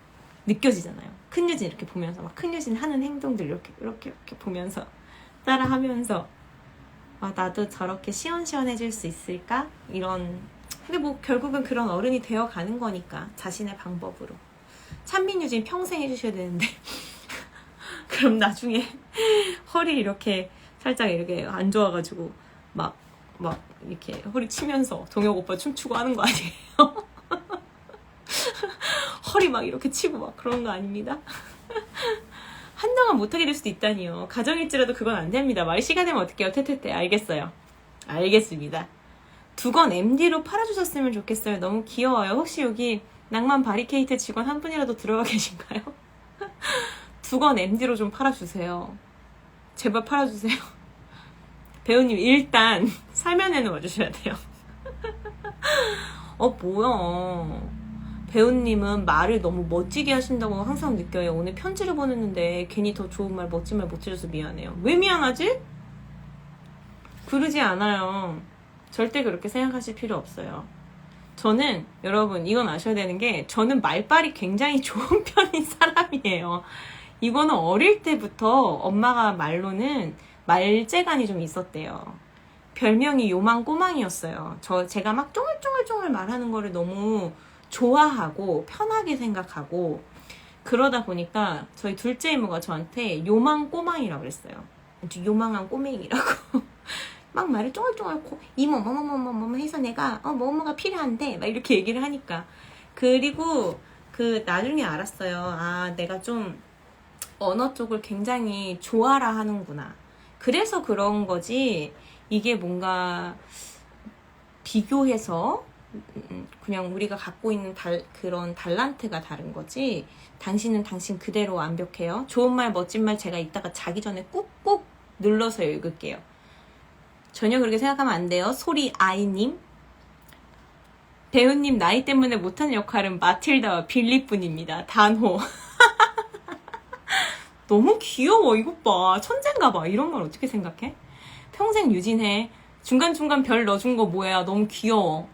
느껴지잖아요. 큰 유진 이렇게 보면서 막 큰 유진 하는 행동들 이렇게 보면서 따라하면서 나도 저렇게 시원시원해질 수 있을까? 근데 뭐 결국은 그런 어른이 되어가는 거니까 자신의 방법으로. 찬민 유진 평생 해주셔야 되는데 그럼 나중에 허리 이렇게 살짝 이렇게 안 좋아가지고 막 이렇게 허리 치면서 동혁 오빠 춤추고 하는 거 아니에요? 허리 막 이렇게 치고 막 그런 거 아닙니다. 한동안 못하게 될 수도 있다니요. 가정일지라도 그건 안 됩니다. 말 시간 되면 어떡해요. 테테테. 알겠어요. 알겠습니다. 두건 MD로 팔아주셨으면 좋겠어요. 너무 귀여워요. 혹시 여기 낭만 바리케이트 직원 한 분이라도 들어가 계신가요? 두건 MD로 좀 팔아주세요. 제발 팔아주세요. 배우님 일단 살면에는 와주셔야 돼요. 뭐야. 배우님은 말을 너무 멋지게 하신다고 항상 느껴요. 오늘 편지를 보냈는데 괜히 더 좋은 말, 멋진 말 못 해줘서 미안해요. 왜 미안하지? 그러지 않아요. 절대 그렇게 생각하실 필요 없어요. 저는 여러분 이건 아셔야 되는 게 저는 말빨이 굉장히 좋은 편인 사람이에요. 이거는 어릴 때부터 엄마가 말로는 말재간이 좀 있었대요. 별명이 요망꼬망이었어요. 제가 막 쫑알쫑알쫑알 말하는 거를 너무 좋아하고 편하게 생각하고 그러다 보니까 저희 둘째 이모가 저한테 요망꼬망이라고 그랬어요. 요망한 꼬맹이라고. 막 말을 쫑알쫑알 이모 뭐뭐뭐뭐 해서 내가 뭐뭐가 필요한데 막 이렇게 얘기를 하니까 그리고 나중에 알았어요. 아 내가 좀 언어 쪽을 굉장히 좋아라 하는구나. 그래서 그런 거지 이게 뭔가 비교해서 그냥 우리가 갖고 있는 그런 달란트가 다른 거지 당신은 당신 그대로 완벽해요. 좋은 말 멋진 말 제가 이따가 자기 전에 꾹꾹 눌러서 읽을게요. 전혀 그렇게 생각하면 안 돼요. 소리 아이님. 배우님 나이 때문에 못하는 역할은 마틸다와 빌리뿐입니다. 단호. 너무 귀여워. 이것 봐. 천재인가 봐. 이런 걸 어떻게 생각해? 평생 유진해. 중간중간 별 넣어준 거 뭐야. 너무 귀여워.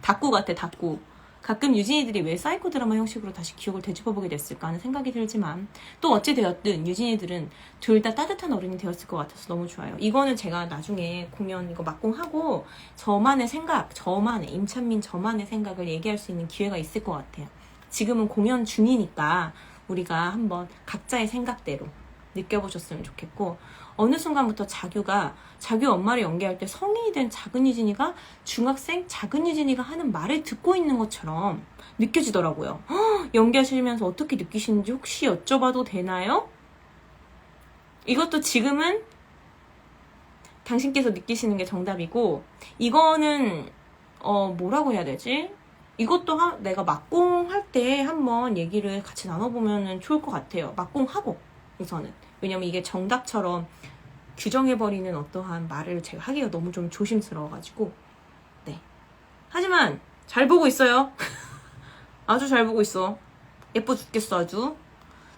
닭구 같아. 닭구. 가끔 유진이들이 왜 사이코 드라마 형식으로 다시 기억을 되짚어보게 됐을까 하는 생각이 들지만 또 어찌 되었든 유진이들은 둘 다 따뜻한 어른이 되었을 것 같아서 너무 좋아요. 이거는 제가 나중에 공연 이거 막공하고 저만의 생각, 임찬민 저만의 생각을 얘기할 수 있는 기회가 있을 것 같아요. 지금은 공연 중이니까 우리가 한번 각자의 생각대로 느껴보셨으면 좋겠고 어느 순간부터 자규 엄마를 연기할 때 성인이 된 작은 유진이가 중학생 작은 유진이가 하는 말을 듣고 있는 것처럼 느껴지더라고요. 연기하시면서 어떻게 느끼시는지 혹시 여쭤봐도 되나요? 이것도 지금은 당신께서 느끼시는 게 정답이고 이거는 뭐라고 해야 되지? 이것도 내가 막공할 때 한번 얘기를 같이 나눠보면 좋을 것 같아요. 막공하고 우선은. 왜냐면 이게 정답처럼 규정해버리는 어떠한 말을 제가 하기가 너무 좀 조심스러워가지고 네. 하지만 잘 보고 있어요. 아주 잘 보고 있어. 예뻐 죽겠어 아주.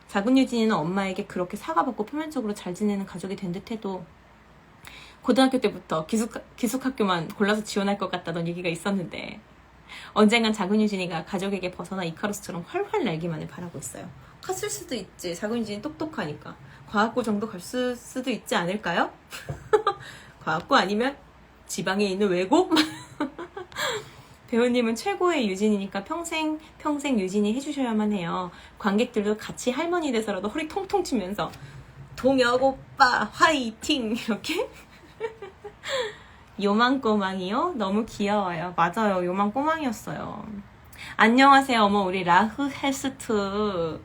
작은 유진이는 엄마에게 그렇게 사과받고 표면적으로 잘 지내는 가족이 된 듯해도 고등학교 때부터 기숙학교만 골라서 지원할 것 같다던 얘기가 있었는데 언젠간 작은 유진이가 가족에게 벗어나 이카루스처럼 활활 날기만을 바라고 있어요. 갔을 수도 있지. 작은 유진이 똑똑하니까. 과학고 정도 갈 수도 있지 않을까요? 과학고 아니면 지방에 있는 외고? 배우님은 최고의 유진이니까 평생 유진이 해주셔야만 해요. 관객들도 같이 할머니 돼서라도 허리 통통 치면서 동혁 오빠 화이팅 이렇게 요망꼬망이요? 너무 귀여워요. 맞아요. 요망꼬망이었어요. 안녕하세요. 어머 우리 라흐 헤스트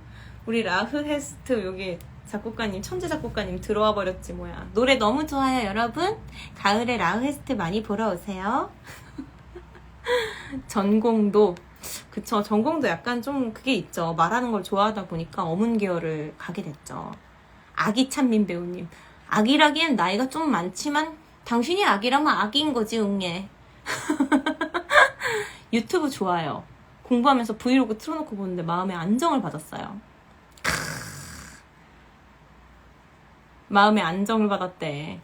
여기 작곡가님 천재 작곡가님 들어와 버렸지 뭐야. 노래 너무 좋아요 여러분. 가을에 라흐 헤스트 많이 보러 오세요. 전공도 그쵸. 전공도 약간 좀 그게 있죠. 말하는 걸 좋아하다 보니까 어문 계열을 가게 됐죠. 아기 찬민 배우님. 아기라기엔 나이가 좀 많지만 당신이 아기라면 아기인 거지 응애. 유튜브 좋아요. 공부하면서 브이로그 틀어놓고 보는데 마음의 안정을 받았어요. 마음의 안정을 받았대.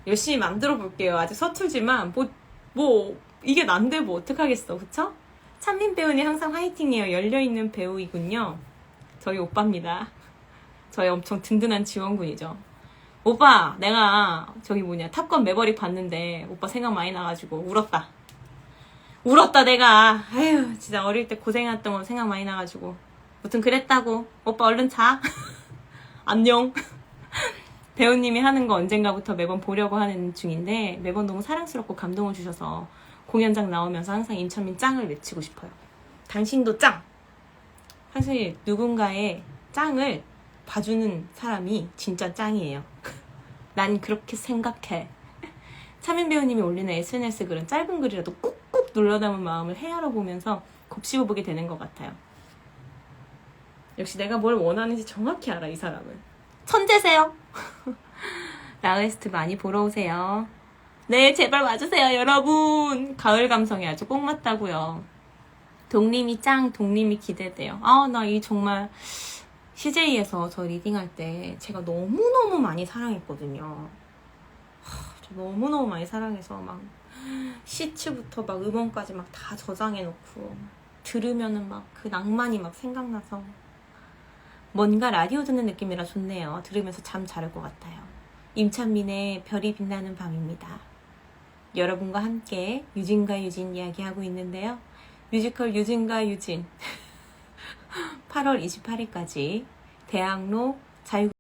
열심히 만들어 볼게요. 아직 서툴지만 뭐 이게 난데 뭐 어떡하겠어. 그쵸? 찬민 배우님 항상 화이팅이에요. 열려있는 배우이군요. 저희 오빠입니다. 저희 엄청 든든한 지원군이죠. 오빠 내가 탑건 매버릭 봤는데 오빠 생각 많이 나가지고 울었다 내가. 아휴 진짜 어릴 때 고생했던 거 생각 많이 나가지고 무튼 그랬다고. 오빠 얼른 자. 안녕. 배우님이 하는 거 언젠가부터 매번 보려고 하는 중인데 매번 너무 사랑스럽고 감동을 주셔서 공연장 나오면서 항상 임찬민 짱을 외치고 싶어요. 당신도 짱! 사실 누군가의 짱을 봐주는 사람이 진짜 짱이에요. 난 그렇게 생각해. 차민 배우님이 올리는 SNS 글은 짧은 글이라도 꾹꾹 눌러 담은 마음을 헤아려 보면서 곱씹어보게 되는 것 같아요. 역시 내가 뭘 원하는지 정확히 알아, 이 사람은. 천재세요. 라우에스트 많이 보러 오세요. 네, 제발 와주세요, 여러분. 가을 감성에 아주 꼭 맞다고요. 독림이 짱, 독림이 기대돼요. 나 이 정말 CJ에서 저 리딩할 때 제가 너무너무 많이 사랑했거든요. 저 너무너무 많이 사랑해서 막 시츠부터 막 음원까지 막 다 저장해놓고 들으면은 막 그 낭만이 막 생각나서 뭔가 라디오 듣는 느낌이라 좋네요. 들으면서 잠 잘 올 것 같아요. 임찬민의 별이 빛나는 밤입니다. 여러분과 함께 유진과 유진 이야기하고 있는데요. 뮤지컬 유진과 유진 8월 28일까지 대학로 자유국